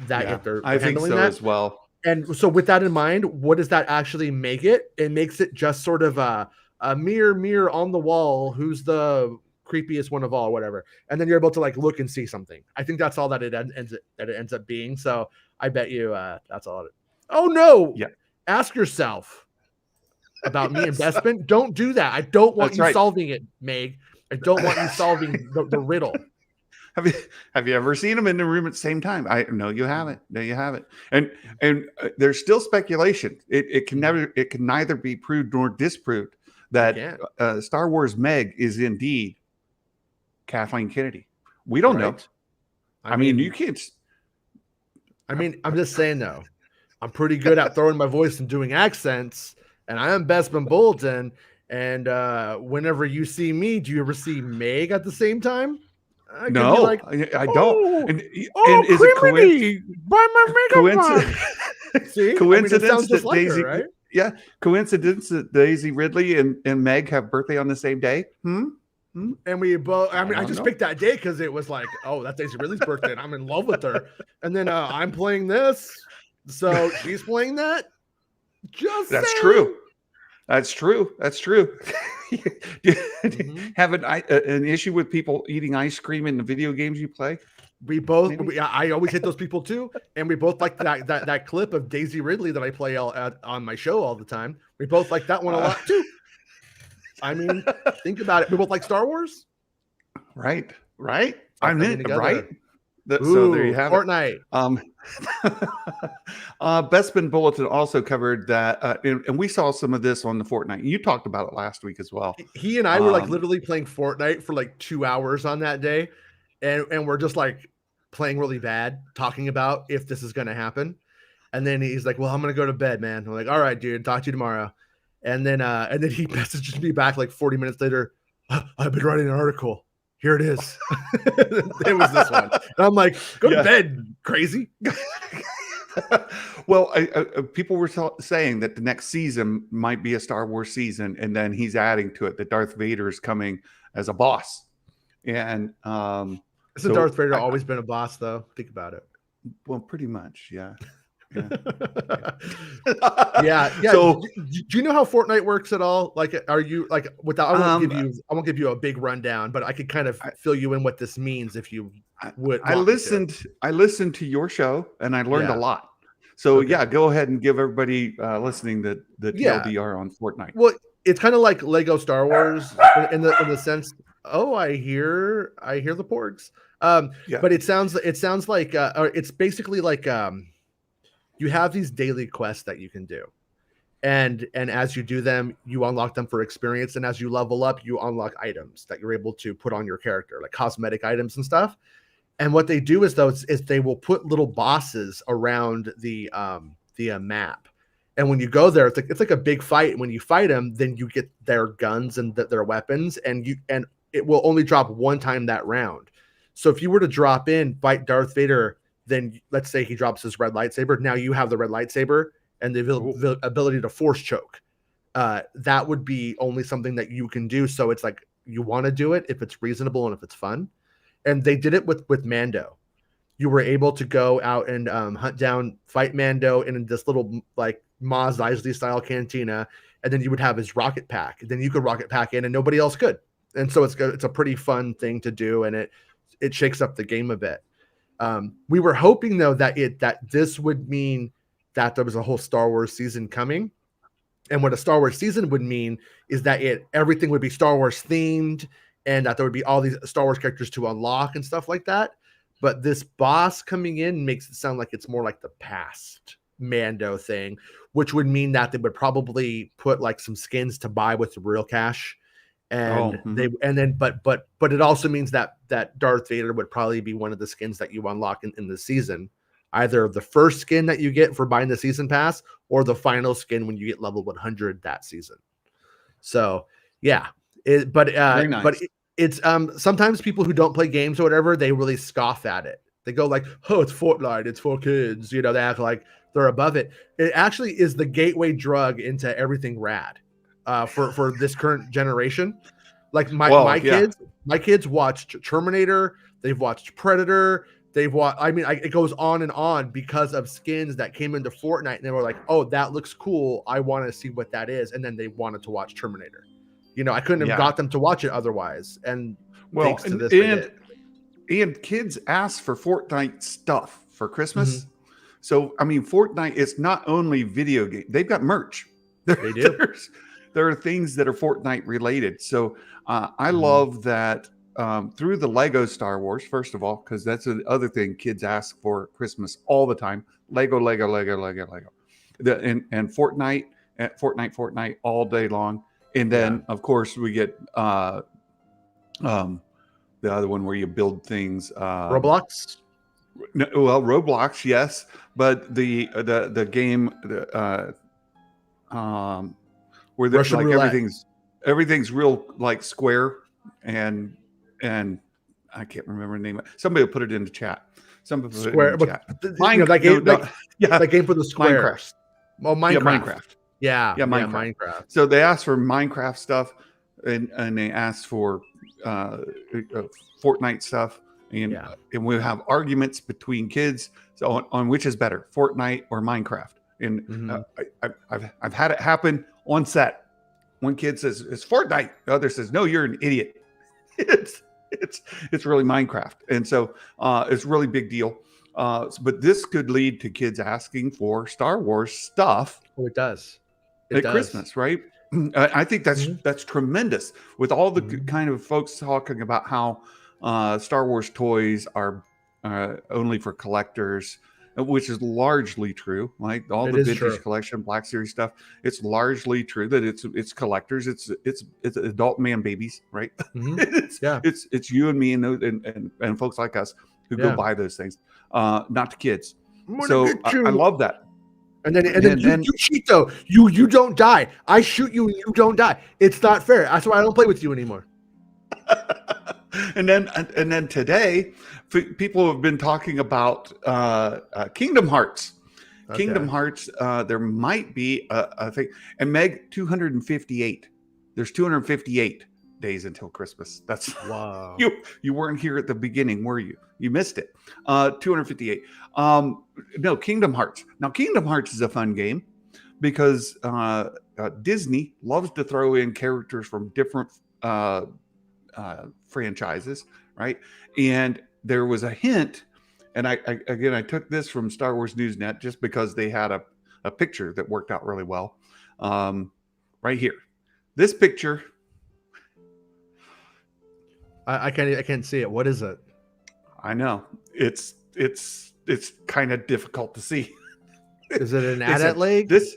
that they're I think so as well. And so with that in mind, what does that actually make it? It makes it just sort of a mirror on the wall. Who's the creepiest one of all, whatever. And then you're able to like look and see something. I think that's all that it ends up being. So I bet you that's all. Oh no. Yeah. Ask yourself about me and Bespin. Don't do that. I don't want you solving it, Meg. I don't want you solving the riddle. Have you ever seen them in the room at the same time? No, you haven't. And there's still speculation. It can neither be proved nor disproved that Star Wars Meg is indeed Kathleen Kennedy. We don't know. I mean, you can't. I mean, I'm just saying though. I'm pretty good at throwing my voice and doing accents, and I am Bespin Bulletin. And whenever you see me, do you ever see Meg at the same time? No, I don't. And is it coincidence that Daisy? Her, right? Yeah, coincidence that Daisy Ridley and Meg have birthday on the same day. And we both. I mean, I just picked that day because it was like, oh, that's Daisy Ridley's birthday, and I'm in love with her. And then I'm playing this, so she's playing that. That's true. That's true. Have an issue with people eating ice cream in the video games you play? We both. I always hit those people too, and we both like that clip of Daisy Ridley that I play on my show all the time. We both like that one a lot too. I mean, think about it. We both like Star Wars, right? I'm in right. Ooh, so there you have Fortnite. Bespin Bulletin also covered that, and we saw some of this on the Fortnite. You talked about it last week as well. He and I were like literally playing Fortnite for like 2 hours on that day, and we're just like playing really bad, talking about if this is going to happen. And then he's like, "Well, I'm going to go to bed, man." I'm like, "All right, dude. Talk to you tomorrow." And then he messages me back like 40 minutes later. I've been writing an article. Here it is. It was this one. And I'm like, go to bed, crazy. Well, people were saying that the next season might be a Star Wars season, and then he's adding to it that Darth Vader is coming as a boss. And hasn't Darth Vader always been a boss, though? Think about it. Well, pretty much, yeah. Yeah. So, do you know how Fortnite works at all? Like, are you like without? I won't give you a big rundown, but I could kind of fill you in what this means if you would. I listened to your show and I learned a lot. So go ahead and give everybody listening the TLDR on Fortnite. Well, it's kind of like Lego Star Wars in the sense. Oh, I hear the porgs. Yeah. But it sounds like or it's basically like you have these daily quests that you can do, and as you do them, you unlock them for experience, and as you level up, you unlock items that you're able to put on your character, like cosmetic items and stuff. And what they do is they will put little bosses around the map. And when you go there, it's like a big fight. When you fight them, then you get their guns and their weapons, and it will only drop one time that round. So if you were to drop in, fight Darth Vader, then let's say he drops his red lightsaber. Now you have the red lightsaber and the ability to force choke. That would be only something that you can do. So it's like you want to do it if it's reasonable and if it's fun. And they did it with Mando. You were able to go out and hunt down, fight Mando in this little like Maz Eisley style cantina, and then you would have his rocket pack. Then you could rocket pack in, and nobody else could. And so it's a pretty fun thing to do, and it shakes up the game a bit. We were hoping though that this would mean that there was a whole Star Wars season coming, and what a Star Wars season would mean is that everything would be Star Wars themed, and that there would be all these Star Wars characters to unlock and stuff like that. But this boss coming in makes it sound like it's more like the past Mando thing, which would mean that they would probably put like some skins to buy with the real cash. And but it also means that Darth Vader would probably be one of the skins that you unlock in the season, either the first skin that you get for buying the season pass or the final skin when you get level 100 that season. So yeah, but it's sometimes people who don't play games or whatever, they really scoff at it. They go like, oh, it's Fortnite, it's for kids, they act like they're above it. It actually is the gateway drug into everything rad for this current generation. Like my kids watched Terminator, they've watched Predator, they've watched, it goes on and on because of skins that came into Fortnite, and they were like, oh, that looks cool, I want to see what that is, and then they wanted to watch Terminator. I couldn't have got them to watch it otherwise. And thanks to this, and kids ask for Fortnite stuff for Christmas. Mm-hmm. So, Fortnite is not only video game. They've got merch. They do. There are things that are Fortnite related. So I love that through the Lego Star Wars, first of all, because that's the other thing kids ask for Christmas all the time. Lego. And Fortnite all day long. And then, of course, we get the other one where you build things. Roblox? Roblox, yes. But the game where there's like roulette. everything's real like square and I can't remember the name. Somebody will put it in the chat. Somebody put Square, it in the chat. That game for the squares. Minecraft. Oh, Minecraft. Yeah, Minecraft. So they asked for Minecraft stuff, and they asked for Fortnite stuff, and we have arguments between kids on which is better, Fortnite or Minecraft. And I've had it happen on set. One kid says it's Fortnite, the other says no, you're an idiot. It's really Minecraft, and so it's a really big deal. But this could lead to kids asking for Star Wars stuff. Oh, it does. At Christmas, right? I think that's tremendous. With all the kind of folks talking about how Star Wars toys are only for collectors, which is largely true. Like all the vintage collection, Black Series stuff, it's largely true that it's collectors. It's adult man babies, right? It's you and me and folks like us who go buy those things, not the kids. So I love that. And then you cheat though. You don't die. I shoot you and you don't die. It's not fair. That's why I don't play with you anymore. And then today, people have been talking about Kingdom Hearts. Okay. Kingdom Hearts. There might be a thing. And Meg, 258. There's 258 days until Christmas. That's wow. You weren't here at the beginning, were you? You missed it. 258. No, Kingdom Hearts. Now, Kingdom Hearts is a fun game because Disney loves to throw in characters from different franchises, right? And there was a hint, and I took this from Star Wars Newsnet just because they had a picture that worked out really well. Right here. This picture, I can't see it. What is it? I know it's kind of difficult to see. Is it an It's AT-AT leg? this.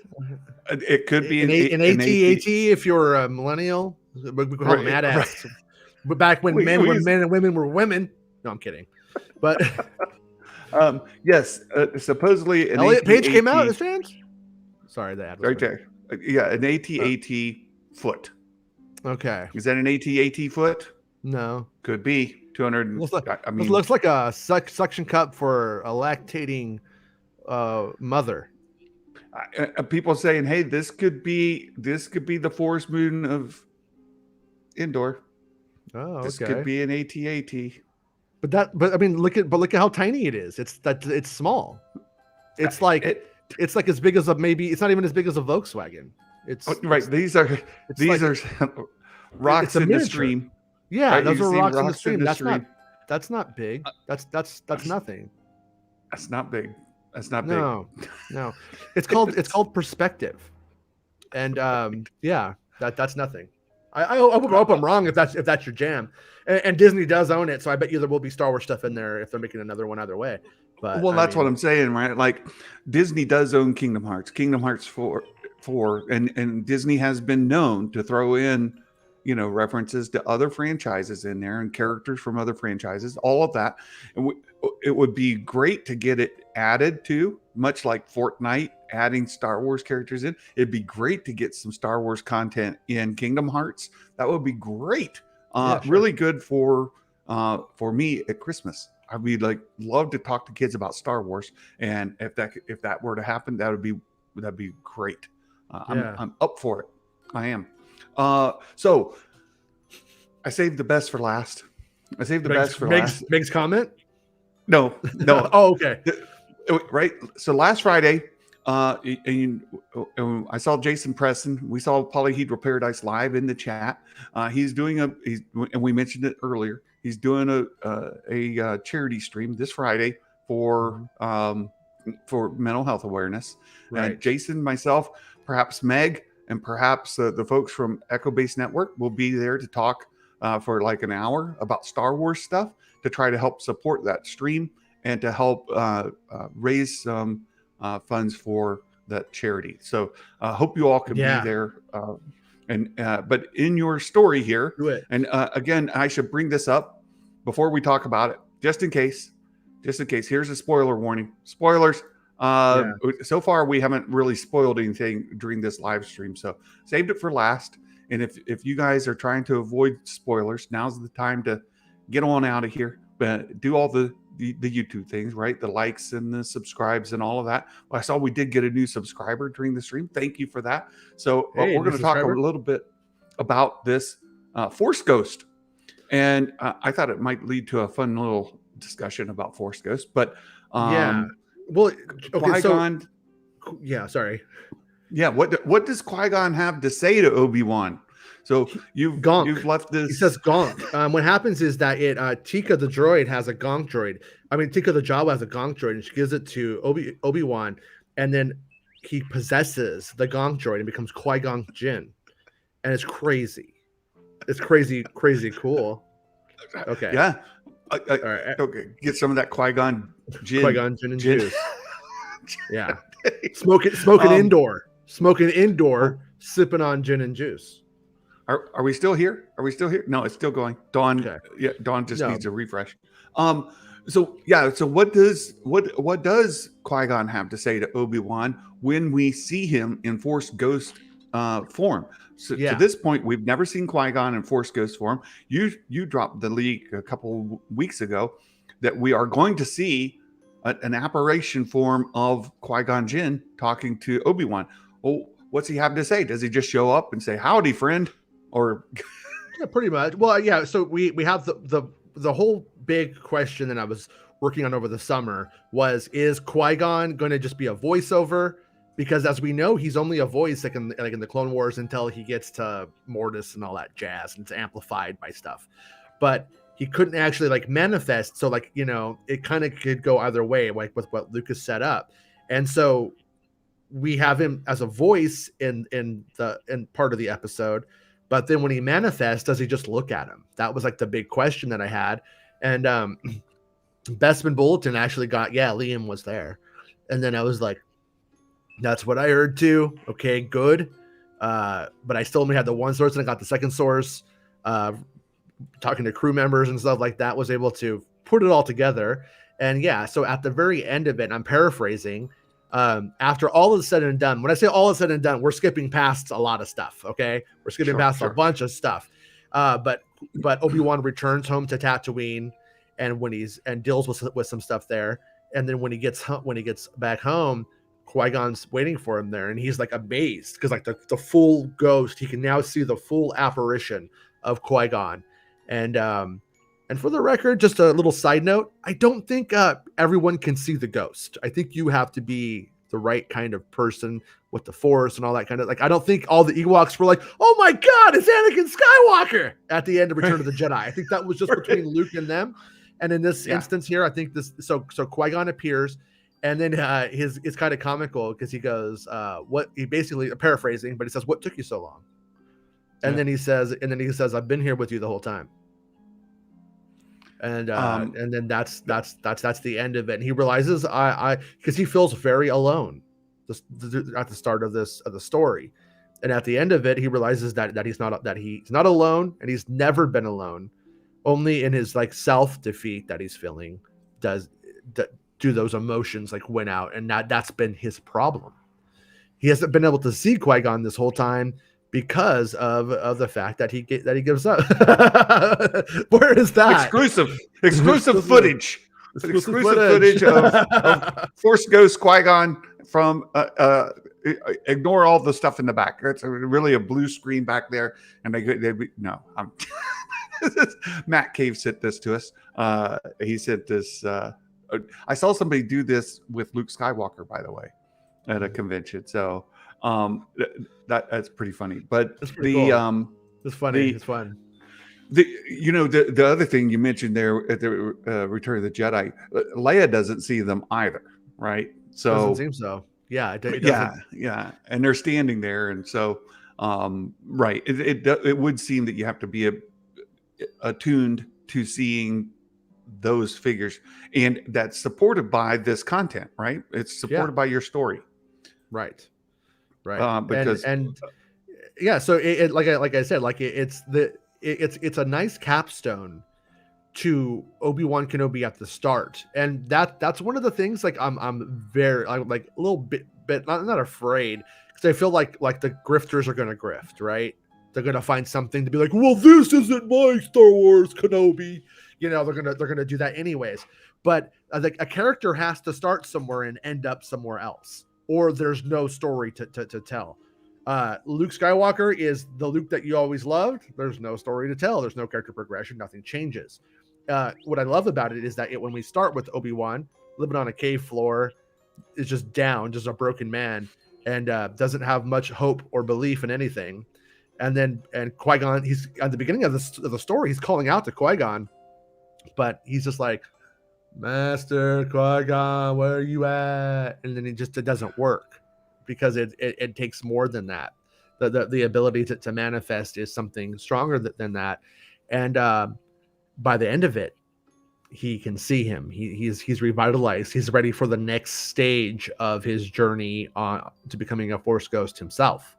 It could be An AT-AT if you're a millennial. We call them Right, AT-ATs. But back when men and women were women. No, I'm kidding. But yes, supposedly an Elliot Page came out AT-AT as fans. Sorry, the ad was right there. Yeah, an AT-AT foot. Okay. Is that an AT-AT foot? No. Could be 200. I mean, this looks like a suction cup for a lactating mother. People saying, "Hey, this could be the Forest Moon of Endor. Oh, okay. This could be an AT-AT." But I mean, look at how tiny it is. It's small. It's like it's like as big as it's not even as big as a Volkswagen. It's right. These are rocks in the stream. Yeah, right? those are rocks in the stream. That's not big. That's nothing. That's not big. That's not big. No. It's called perspective. And that's nothing. I hope I'm wrong if that's your jam. And Disney does own it, so I bet you there will be Star Wars stuff in there if they're making another one either way. But that's what I'm saying, right? Like Disney does own Kingdom Hearts 4, and Disney has been known to throw in, references to other franchises in there and characters from other franchises, all of that. And it would be great to get it added to, much like Fortnite adding Star Wars characters in. It'd be great to get some Star Wars content in Kingdom Hearts. That would be great. Sure. Really good for me at Christmas. I would love to talk to kids about Star Wars, and if that were to happen, that'd be great. I'm up for it. I am. So I saved the best for last. Big's comment? No. Oh, okay. Right. So last Friday, and I saw Jason Preston. We saw Polyhedral Paradise live in the chat. He's doing and we mentioned it earlier. He's doing a charity stream this Friday for mental health awareness. Right. Jason, myself, perhaps Meg, and perhaps the folks from Echo Base Network will be there to talk for like an hour about Star Wars stuff to try to help support that stream and to help raise some funds for that charity. So I hope you all can be there. But in your story here, and again, I should bring this up before we talk about it, just in case. Here's a spoiler warning. Spoilers. So far, we haven't really spoiled anything during this live stream, so saved it for last. And if you guys are trying to avoid spoilers, now's the time to get on out of here. But do all the YouTube things, right? The likes and the subscribes and all of that. Well, I saw we did get a new subscriber during the stream. Thank you for that. So we're going to talk a little bit about this Force Ghost. And I thought it might lead to a fun little discussion about Force Ghost. But well, okay, Qui-Gon. Sorry. Yeah, what does Qui-Gon have to say to Obi-Wan? So you've left this. He says gonk. What happens is that Tika the droid has a gonk droid. I mean, Tika the Jawa has a gonk droid, and she gives it to Obi-Wan, and then he possesses the gonk droid and becomes Qui-Gon Jinn, and it's crazy. It's crazy cool. Okay. Yeah. All right. Okay. Get some of that Qui-Gon Jinn. Qui-Gon Jinn and juice. Yeah. Smoking indoor. Smoking indoor. Sipping on gin and juice. Are we still here? No, it's still going. Dawn, okay. Dawn just needs a refresh. So what does Qui-Gon have to say to Obi-Wan when we see him in Force Ghost form? So to this point, we've never seen Qui-Gon in Force Ghost form. You dropped the leak a couple weeks ago that we are going to see an apparition form of Qui-Gon Jinn talking to Obi-Wan. Well, what's he have to say? Does he just show up and say, "Howdy, friend"? Or yeah, pretty much. Well, yeah. So we have the whole big question that I was working on over the summer was: is Qui-Gon going to just be a voiceover? Because as we know, he's only a voice like in the Clone Wars until he gets to Mortis and all that jazz, and it's amplified by stuff. But he couldn't actually manifest. So it kind of could go either way, like with what Lucas set up. And so we have him as a voice in part of the episode, but then when he manifests, does he just look at him? That was like the big question that I had. And Bespin Bulletin actually got, Liam was there. And then I was like, that's what I heard too. Okay, good. But I still only had the one source, and I got the second source. Talking to crew members and stuff like that, was able to put it all together. And so at the very end of it, and I'm paraphrasing, after all is said and done, when I say all is said and done, we're skipping past a lot of stuff. Okay, we're skipping past a bunch of stuff. But Obi-Wan returns home to Tatooine, and deals with some stuff there. And then when he gets back home, Qui-Gon's waiting for him there, and he's like amazed because like the full ghost, he can now see the full apparition of Qui-Gon. And for the record, just a little side note, I don't think everyone can see the ghost. I think you have to be the right kind of person with the Force and all that kind of, like, I don't think all the Ewoks were like, oh my God, it's Anakin Skywalker at the end of Return of the Jedi. I think that was just between Luke and them. And in this instance here, I think so Qui-Gon appears, and then it's kind of comical because he goes, what he basically, paraphrasing, but he says, what took you so long? And then he says, I've been here with you the whole time. And then that's the end of it. And he realizes because he feels very alone at the start of the story. And at the end of it, he realizes that he's not alone, and he's never been alone. Only in his like self defeat that he's feeling do those emotions like win out, and that's been his problem. He hasn't been able to see Qui-Gon this whole time because of the fact that he gives up. Where is that? Exclusive footage. Exclusive footage of Force Ghost Qui-Gon from ignore all the stuff in the back. It's really a blue screen back there, and I'm Matt Cave sent this to us. He sent this. I saw somebody do this with Luke Skywalker, by the way, at a convention. So that's pretty funny. But that's pretty cool. It's funny. It's fun. The other thing you mentioned there at the Return of the Jedi, Leia doesn't see them either, right? So doesn't seem so. Yeah, yeah, and they're standing there, and so right. It would seem that you have to be attuned to seeing those figures, and that's supported by this content, right? It's supported by your story, right? Because so it like I said, like it's a nice capstone to Obi-Wan Kenobi at the start, and that's one of the things. Like I'm like a little bit not afraid, because I feel like the grifters are gonna grift, right? They're gonna find something to be like, well, this isn't my Star Wars Kenobi. They're gonna do that anyways. But a character has to start somewhere and end up somewhere else, or there's no story to tell. Luke Skywalker is the Luke that you always loved. There's no story to tell. There's no character progression. Nothing changes. What I love about it is that when we start with Obi-Wan living on a cave floor, is just down, just a broken man, and doesn't have much hope or belief in anything. And Qui-Gon, he's at the beginning of the story, he's calling out to Qui-Gon, but he's just like, Master Qui-Gon, where are you at? And then it doesn't work, because it takes more than that. The ability to manifest is something stronger than that. And by the end of it, he can see him. He's revitalized. He's ready for the next stage of his journey to becoming a Force ghost himself,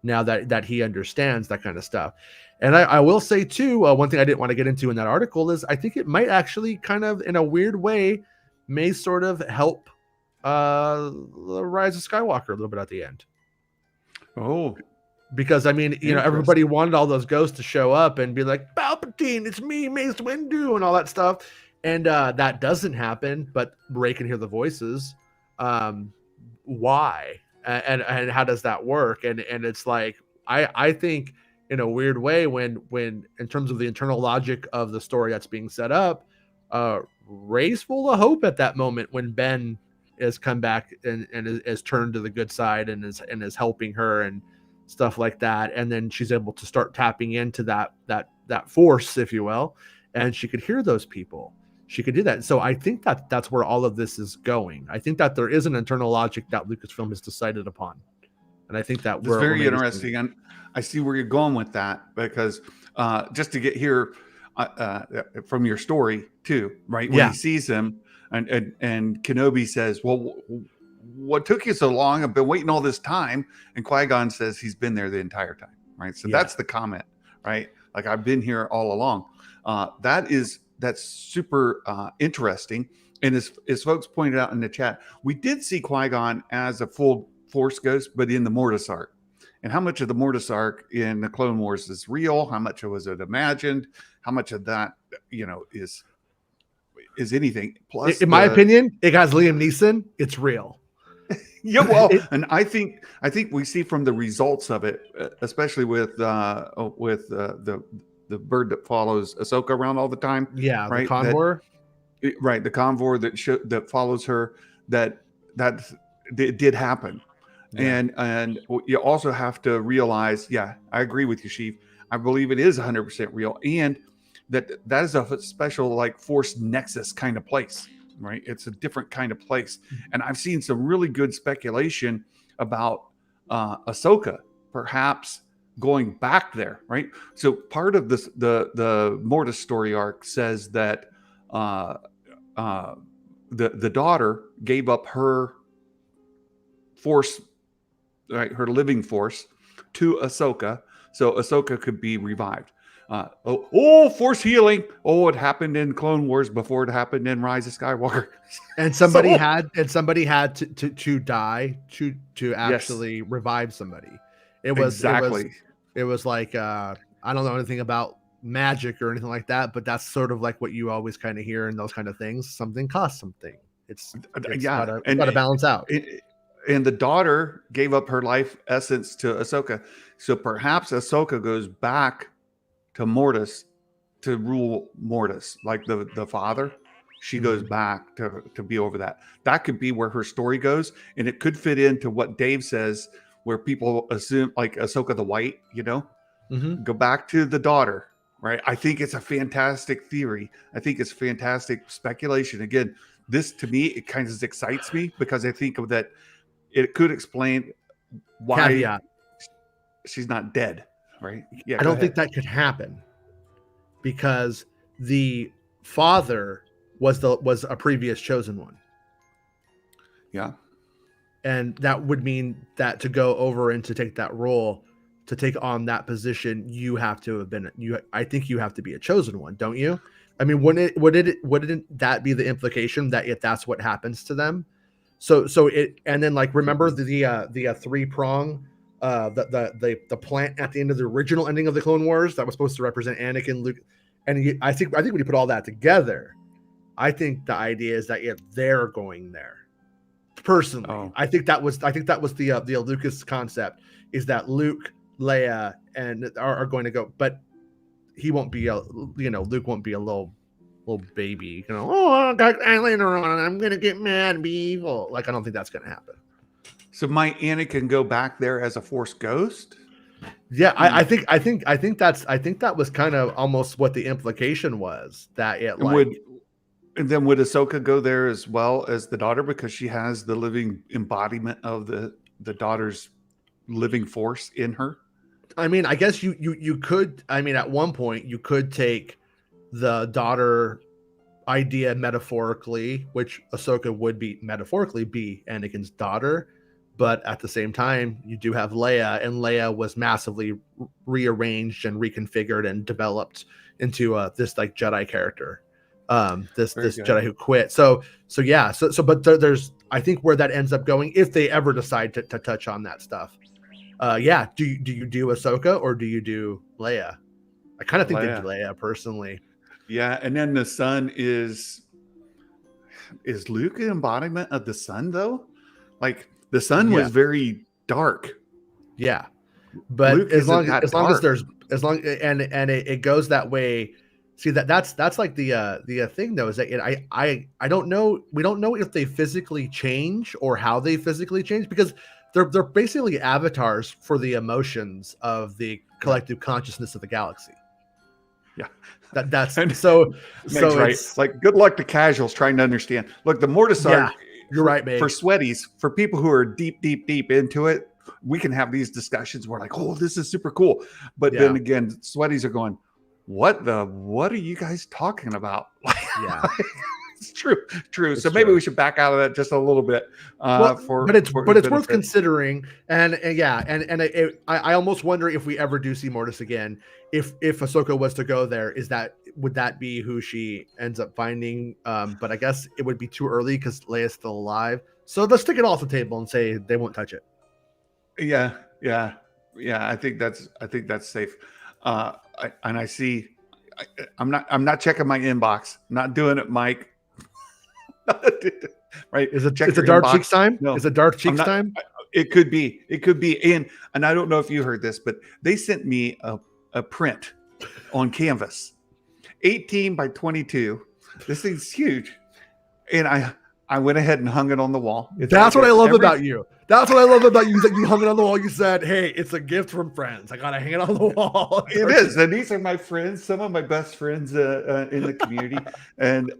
now that he understands that kind of stuff. And I will say too, one thing I didn't want to get into in that article is I think it might actually kind of, in a weird way, may sort of help the Rise of Skywalker a little bit at the end. Oh, because I mean, everybody wanted all those ghosts to show up and be like, Palpatine, it's me, Mace Windu, and all that stuff. And that doesn't happen, but Rey can hear the voices. Why? And how does that work? And it's like, I think in a weird way, when in terms of the internal logic of the story that's being set up, Rey's full of hope at that moment when Ben has come back and is turned to the good side and is helping her and stuff like that. And then she's able to start tapping into that force, if you will, and she could hear those people. she could do that. So I think that that's where all of this is going. I think that there is an internal logic that Lucasfilm has decided upon, and I think that It's very interesting, and I see where you're going with that, because just to get here from your story too, right? When he sees him, and Kenobi says, "Well, what took you so long? I've been waiting all this time." And Qui-Gon says he's been there the entire time, right? So that's the comment, right? Like, I've been here all along. That's super interesting. And as folks pointed out in the chat, we did see Qui-Gon as a full Force ghost, but in the Mortis arc. And how much of the Mortis arc in the Clone Wars is real? How much was it imagined? How much of that, is anything? Plus, in my opinion, it has Liam Neeson. It's real. Yeah, well, and I think we see from the results of it, especially with the bird that follows Ahsoka around all the time. Yeah, right. The Convor. The Convor that follows her. That it did happen. Yeah. And you also have to realize, I agree with you, Chief. I believe it is 100% real, and that is a special, like, Force Nexus kind of place, right? It's a different kind of place. And I've seen some really good speculation about Ahsoka perhaps going back there, right? So part of this, the Mortis story arc says that the daughter gave up her Force, right, her living Force, to Ahsoka, so Ahsoka could be revived. Force healing. It happened in Clone Wars before it happened in Rise of Skywalker. And somebody had to die to actually revive somebody. It was like I don't know anything about magic or anything like that, but that's sort of like what you always kind of hear in those kind of things. Something costs something. It's gotta balance out. And the daughter gave up her life essence to Ahsoka. So perhaps Ahsoka goes back to Mortis to rule Mortis, like the father. She goes back to be over that. That could be where her story goes. And it could fit into what Dave says, where people assume, like, Ahsoka the White, go back to the daughter, right? I think it's a fantastic theory. I think it's fantastic speculation. Again, this, to me, it kind of excites me, because I think of that. It could explain why she's not dead, right? Yeah, I don't think that could happen, because the father was a previous chosen one. Yeah. And that would mean that to go over and to take that role, to take on that position, you have to have been I think you have to be a chosen one, don't you? I mean, wouldn't that be the implication that if that's what happens to them? So it, and then, like, remember the 3-prong, the plant at the end of the original ending of the Clone Wars that was supposed to represent Anakin, Luke, and I think when you put all that together, I think the idea is that they're going there. Personally, I think that was the Lucas concept, is that Luke, Leia, and are going to go, but he won't be Luke won't be a little baby, I got Eyeliner on, I'm gonna get mad and be evil. Like, I don't think that's gonna happen. So might Anakin go back there as a Force ghost? Yeah, I think that was kind of almost what the implication was, that it would Ahsoka go there as well as the daughter, because she has the living embodiment of the daughter's living Force in her? I mean, I guess you could. I mean, at one point you could take the daughter idea metaphorically, which Ahsoka would be metaphorically be Anakin's daughter, but at the same time you do have Leia, and Leia was massively rearranged and reconfigured and developed into this, like, Jedi character, this Jedi who quit. So but there's, I think, where that ends up going, if they ever decide to touch on that stuff. Do you do Ahsoka or do you do Leia? I kind of think they do Leia, personally. Yeah, and then the son is Luke an embodiment of the sun, though? Like, the sun was very dark. Yeah, but Luke, as long as it goes that way. See, that's like the thing, though, is that I don't know. We don't know if they physically change or how they physically change, because they're basically avatars for the emotions of the collective consciousness of the galaxy. Yeah. That's And so Meg's right. it's Like, good luck to casuals trying to understand. Look, the Mortis yeah, are you're right, Meg. for sweaties, for people who are deep into it. We can have these discussions. We're like, oh, this is super cool. But then again, sweaties are going, what are you guys talking about? Yeah. It's true. It's so maybe true. we should back out of that just a little bit. But it's benefit. worth considering, and I almost wonder if we ever do see Mortis again. If Ahsoka was to go there, would that be who she ends up finding? But I guess it would be too early because Leia's still alive. So let's stick it off the table and say they won't touch it. Yeah. I think that's safe. I see. I'm not checking my inbox. I'm not doing it, Mike. Right? Is it Check it's a your Darth inbox. Cheeks time? No, Is it Darth I'm Cheeks not- time? It could be. And I don't know if you heard this, but they sent me a print on canvas, 18 by 22. This thing's huge, and I went ahead and hung it on the wall. That's what I love about you. That's what I love about you. That you hung it on the wall. You said, "Hey, it's a gift from friends. I gotta hang it on the wall." It is, and these are my friends, some of my best friends in the community, and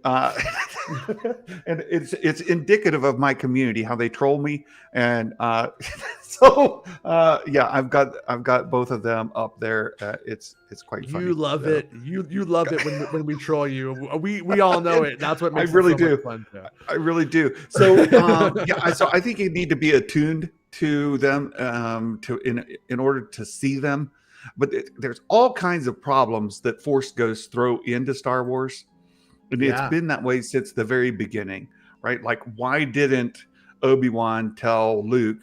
and it's indicative of my community, how they troll me, and so I've got both of them up there. It's quite funny. You love it. You love it when we troll you. We all know it. That's what makes I really it so do. much fun. I really do. So so I think you need to be attuned to them in order to see them. But there's all kinds of problems that Force Ghosts throw into Star Wars, and it's been that way since the very beginning, right? Like, why didn't Obi-Wan tell Luke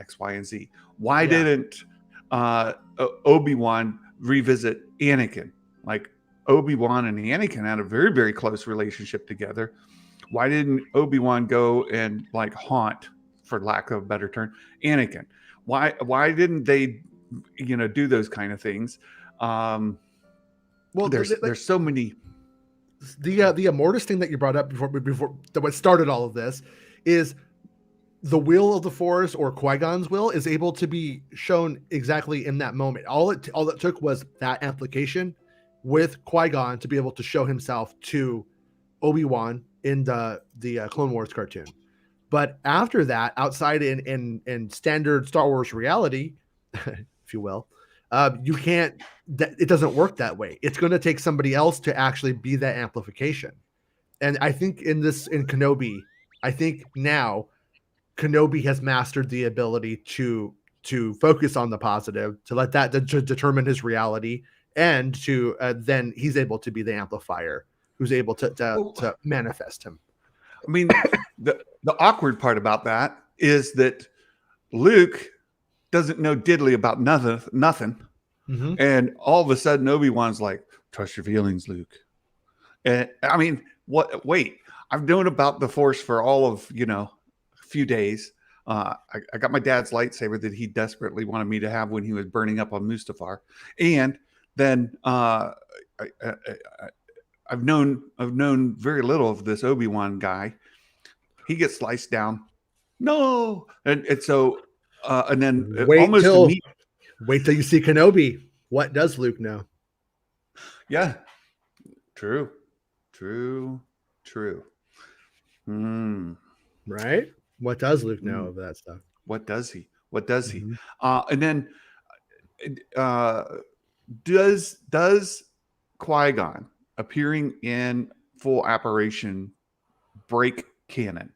X, Y, and Z? Why didn't Obi-Wan revisit Anakin? Like, Obi-Wan and Anakin had a very, very close relationship together. Why didn't Obi-Wan go and like haunt, for lack of a better term, Anakin? Why didn't they, do those kind of things? Well, there's so many. The Mortis thing that you brought up before what started all of this is the will of the Force, or Qui-Gon's will, is able to be shown exactly in that moment. All it took was that application with Qui-Gon to be able to show himself to Obi-Wan in the Clone Wars cartoon. But after that, outside in standard Star Wars reality, if you will, you can't. It doesn't work that way. It's going to take somebody else to actually be that amplification. And I think in Kenobi, I think now Kenobi has mastered the ability to focus on the positive, to let that to determine his reality, and to then he's able to be the amplifier who's able to manifest him. I mean, the awkward part about that is that Luke doesn't know diddly about nothing. Mm-hmm. And all of a sudden, Obi-Wan's like, trust your feelings, Luke. And I mean, wait, I've known about the Force for all of, a few days. I got my dad's lightsaber that he desperately wanted me to have when he was burning up on Mustafar. And then I've known very little of this Obi-Wan guy. He gets sliced down. No. And so, and then wait till you see Kenobi. What does Luke know? Yeah. True. Right? What does Luke know of that stuff? What does he? Mm-hmm. And then does Qui-Gon appearing in full apparition break canon?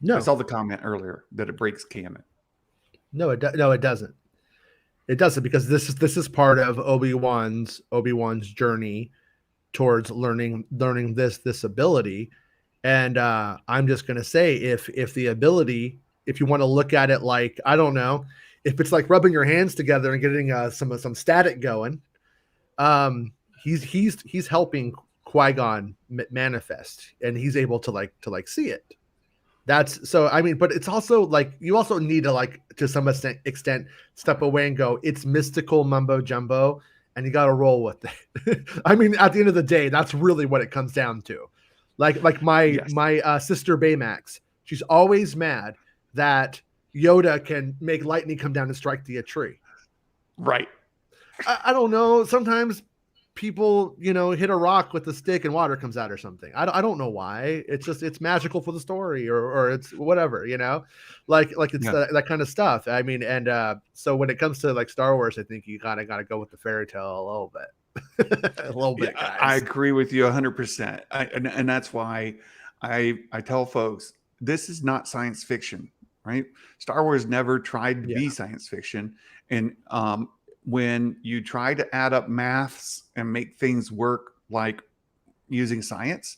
No. I saw the comment earlier that it breaks canon. No, it doesn't. It doesn't, because this is part of Obi-Wan's journey towards learning this ability. And I'm just gonna say, if the ability, if you want to look at it like, I don't know, if it's like rubbing your hands together and getting some static going, he's helping Qui-Gon manifest, and he's able to see it. That's so, I mean, but it's also like, you also need to, like, to some extent step away and go, it's mystical mumbo jumbo, and you got to roll with it. I mean, at the end of the day, that's really what it comes down to. Like my sister Baymax, she's always mad that Yoda can make lightning come down and strike a tree. Right. I don't know. Sometimes people, hit a rock with a stick and water comes out or something. I don't know why. It's magical for the story or it's whatever, like it's that kind of stuff. I mean, and so when it comes to like Star Wars, I think you gotta go with the fairy tale a little bit. A little bit, guys. I agree with you 100%. And that's why I tell folks, this is not science fiction, right? Star Wars never tried to be science fiction. And when you try to add up maths and make things work like using science,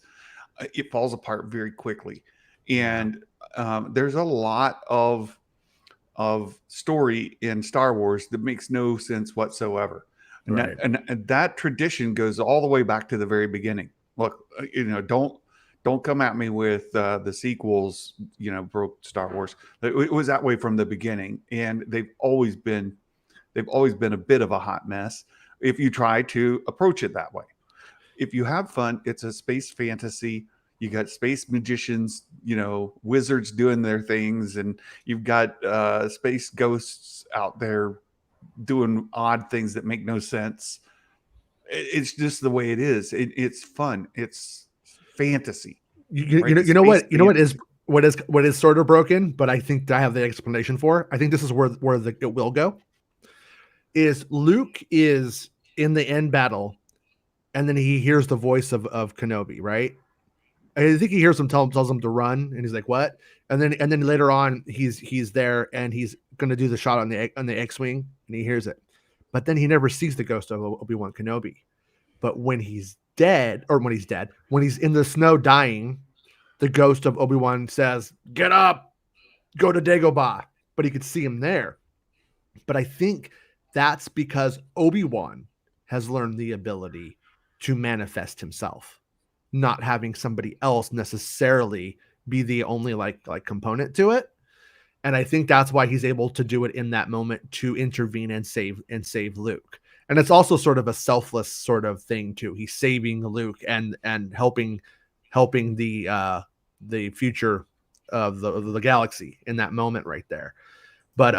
it falls apart very quickly. And there's a lot of story in Star Wars that makes no sense whatsoever. And, and that tradition goes all the way back to the very beginning. Look, don't come at me with the sequels, broke Star Wars. It was that way from the beginning, and they've always been a bit of a hot mess if you try to approach it that way. If you have fun, it's a space fantasy. You got space magicians, wizards doing their things, and you've got space ghosts out there doing odd things that make no sense. It's just the way it is. It's fun. It's fantasy. You know what is sort of broken, but I think I have the explanation for. I think this is where it will go. Is Luke is in the end battle, and then he hears the voice of Kenobi, right? I think he hears him tells him to run, and he's like, "What?" And then later on, he's there, and he's going to do the shot on the X-wing, and he hears it, but then he never sees the ghost of Obi-Wan Kenobi. But when he's in the snow dying, the ghost of Obi-Wan says, "Get up, go to Dagobah," but he could see him there. But I think that's because Obi-Wan has learned the ability to manifest himself, not having somebody else necessarily be the only like component to it. And I think that's why he's able to do it in that moment to intervene and save Luke. And it's also sort of a selfless sort of thing too. He's saving Luke and helping the future of the galaxy in that moment right there. But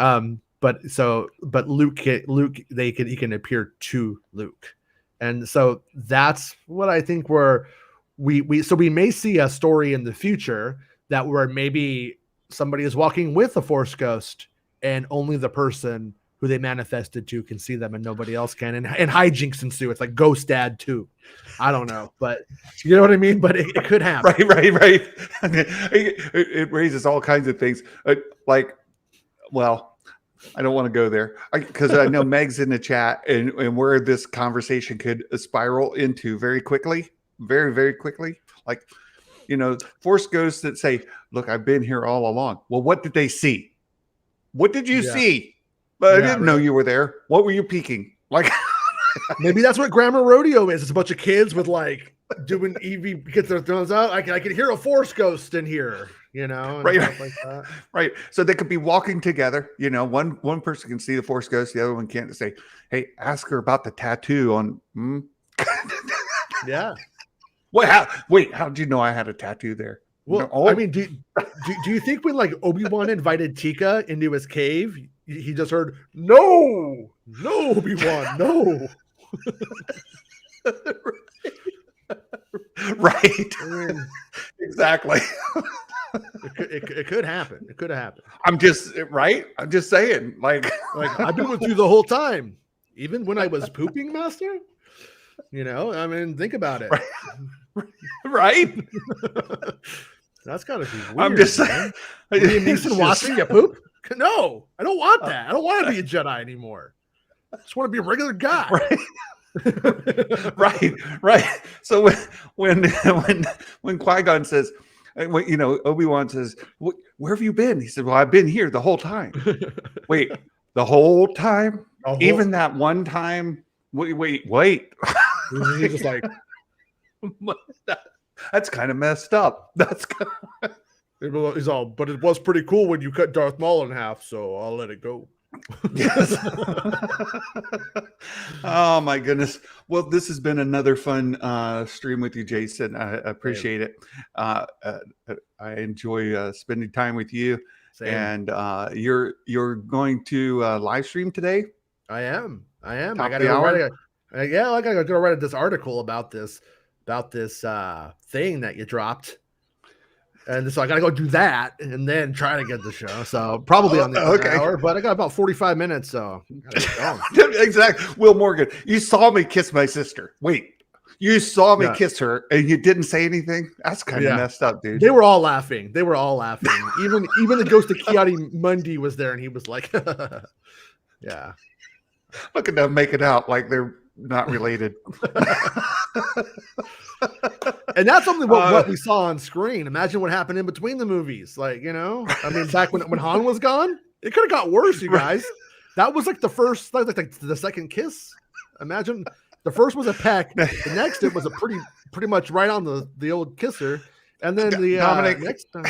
Luke, he can appear to Luke. And so that's what I think we may see a story in the future where maybe somebody is walking with a Force ghost and only the person who they manifested to can see them and nobody else can. And hijinks ensue. It's like Ghost Dad 2. I don't know, but you know what I mean? But it could happen. Right. It raises all kinds of things. I don't want to go there because I know Meg's in the chat and where this conversation could spiral into very quickly, very, very quickly. Like, Force ghosts that say, "Look, I've been here all along." Well, what did they see? What did you see? But I didn't know you were there. What were you peeking? Like, maybe that's what Grammar Rodeo is. It's a bunch of kids with like doing EV, get their thumbs out. I can hear a Force ghost in here, right, like that. Right. So they could be walking together. One person can see the Force ghost, the other one can't. Say, "Hey, ask her about the tattoo on." Yeah. Wait, how did you know I had a tattoo there? Well, I mean, do you think when like Obi-Wan invited Tika into his cave, he just heard, no, Obi-Wan, no. Right. Exactly. It could happen. It could have happened. I'm just saying, like I've been with you the whole time, even when I was pooping, Master. I mean, think about it. Right. That's gotta be weird. I'm just saying. Liam Neeson watching you poop? No, I don't want that. I don't want to be a Jedi anymore. I just want to be a regular guy. Right. So when Qui-Gon says, Obi-Wan says, "Where have you been?" He said, "Well, I've been here the whole time." Wait, the whole time? Even that one time? Wait. He's just like, that's kind of messed up. He's all, but it was pretty cool when you cut Darth Maul in half, so I'll let it go. Yes. Oh my goodness. Well, this has been another fun stream with you, Jason. I appreciate it. I enjoy spending time with you. Same. And you're going to live stream today? I am. I got to to go. Yeah, I gotta go write this article about this thing that you dropped. And so I got to go do that and then try to get the show. So probably on the hour, but I got about 45 minutes. So exactly. Will Morgan, you saw me kiss my sister. Wait, you saw me kiss her and you didn't say anything? That's kind of messed up, dude. They were all laughing. Even the ghost of Kiadi Mundi was there and he was like, yeah. Look at them making out like they're not related. And that's only what we saw on screen. Imagine what happened in between the movies. Like, I mean, back when Han was gone, it could have got worse, you guys. That was like the first, like the second kiss. Imagine the first was a peck. The next, it was a pretty much right on the old kisser. And then the Dominic, next time.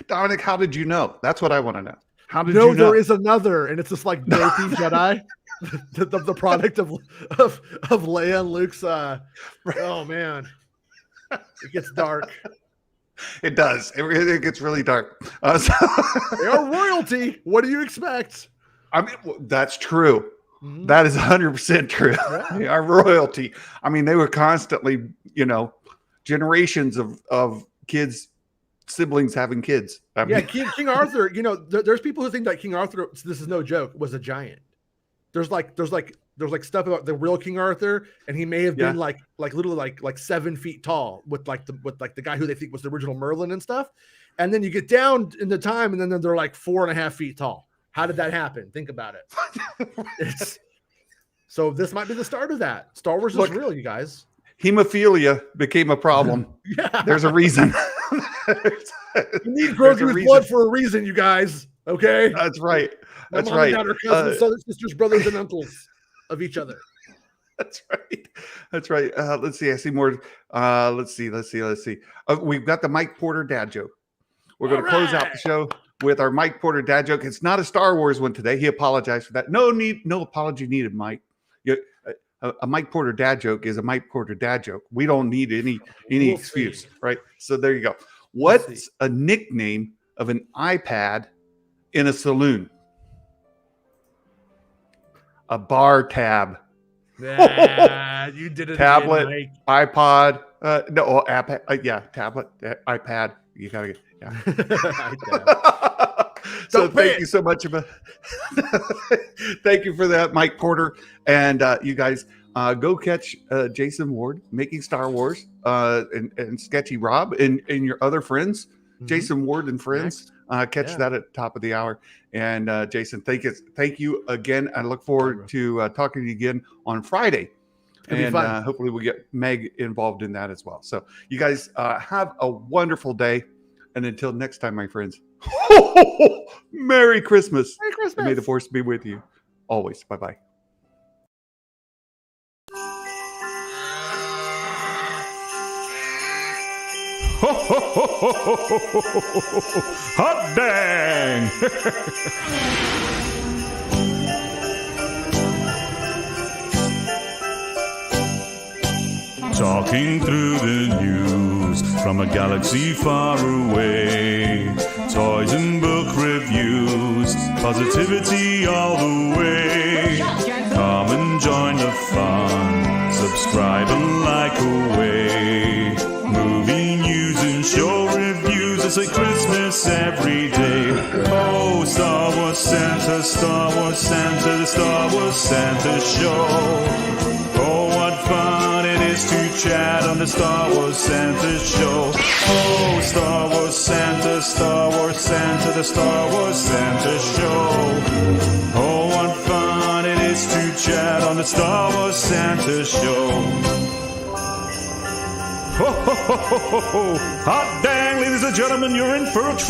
Dominic, how did you know? That's what I want to know. How did you know? There is another, and it's just like dopey Jedi. The product of Leia and Luke's. Oh man, it gets dark. It does. It gets really dark. They are royalty. What do you expect? I mean, that's true. Mm-hmm. That is 100% true. Yeah. They are royalty. I mean, they were constantly, generations of kids, siblings having kids. I mean, King Arthur. There's people who think that King Arthur. This is no joke. Was a giant. There's stuff about the real King Arthur, and he may have been like literally like 7 feet tall with the guy who they think was the original Merlin and stuff. And then you get down in the time, and then they're like 4.5 feet tall. How did that happen? Think about it. So this might be the start of that. Star Wars is real, you guys. Hemophilia became a problem. There's a reason. You need Grogu's blood for a reason, you guys. Okay, that's right. That's right. Our cousins, sisters, brothers, and uncles of each other. That's right. Let's see. I see more. Let's see. We've got the Mike Porter dad joke. We're going to close out the show with our Mike Porter dad joke. It's not a Star Wars one today. He apologized for that. No apology needed, Mike. A Mike Porter dad joke is a Mike Porter dad joke. We don't need any excuse, right? So there you go. What's a nickname of an iPad in a saloon? A bar tab. You did it. Tablet, again, iPod. Tablet, iPad. You gotta get. Yeah. So thank you so much. Thank you for that, Mike Porter, and you guys go catch Jason Ward making Star Wars and Sketchy Rob and your other friends, Jason Ward and friends. Catch that at the top of the hour. And Jason, thank you again. I look forward to talking to you again on Friday. And hopefully we'll get Meg involved in that as well. So you guys have a wonderful day. And until next time, my friends, Merry Christmas. Merry Christmas. And may the force be with you always. Bye-bye. Hot dang! Talking through the news from a galaxy far away. Toys and book reviews, positivity all the way. Come and join the fun, subscribe and like away. Movie news and show reviews, it's like Christmas every day. Oh, Star Wars Santa, Star Wars Santa, the Star Wars Santa show. Oh, what fun it is to chat on the Star Wars Santa show. Oh, Star Wars Santa, Star Wars Santa, the Star Wars Santa show. Oh, what fun it is to chat on the Star Wars Santa show. Ho, ho, ho, ho, ho, ho. Hot dang, ladies and gentlemen, you're in for a treat.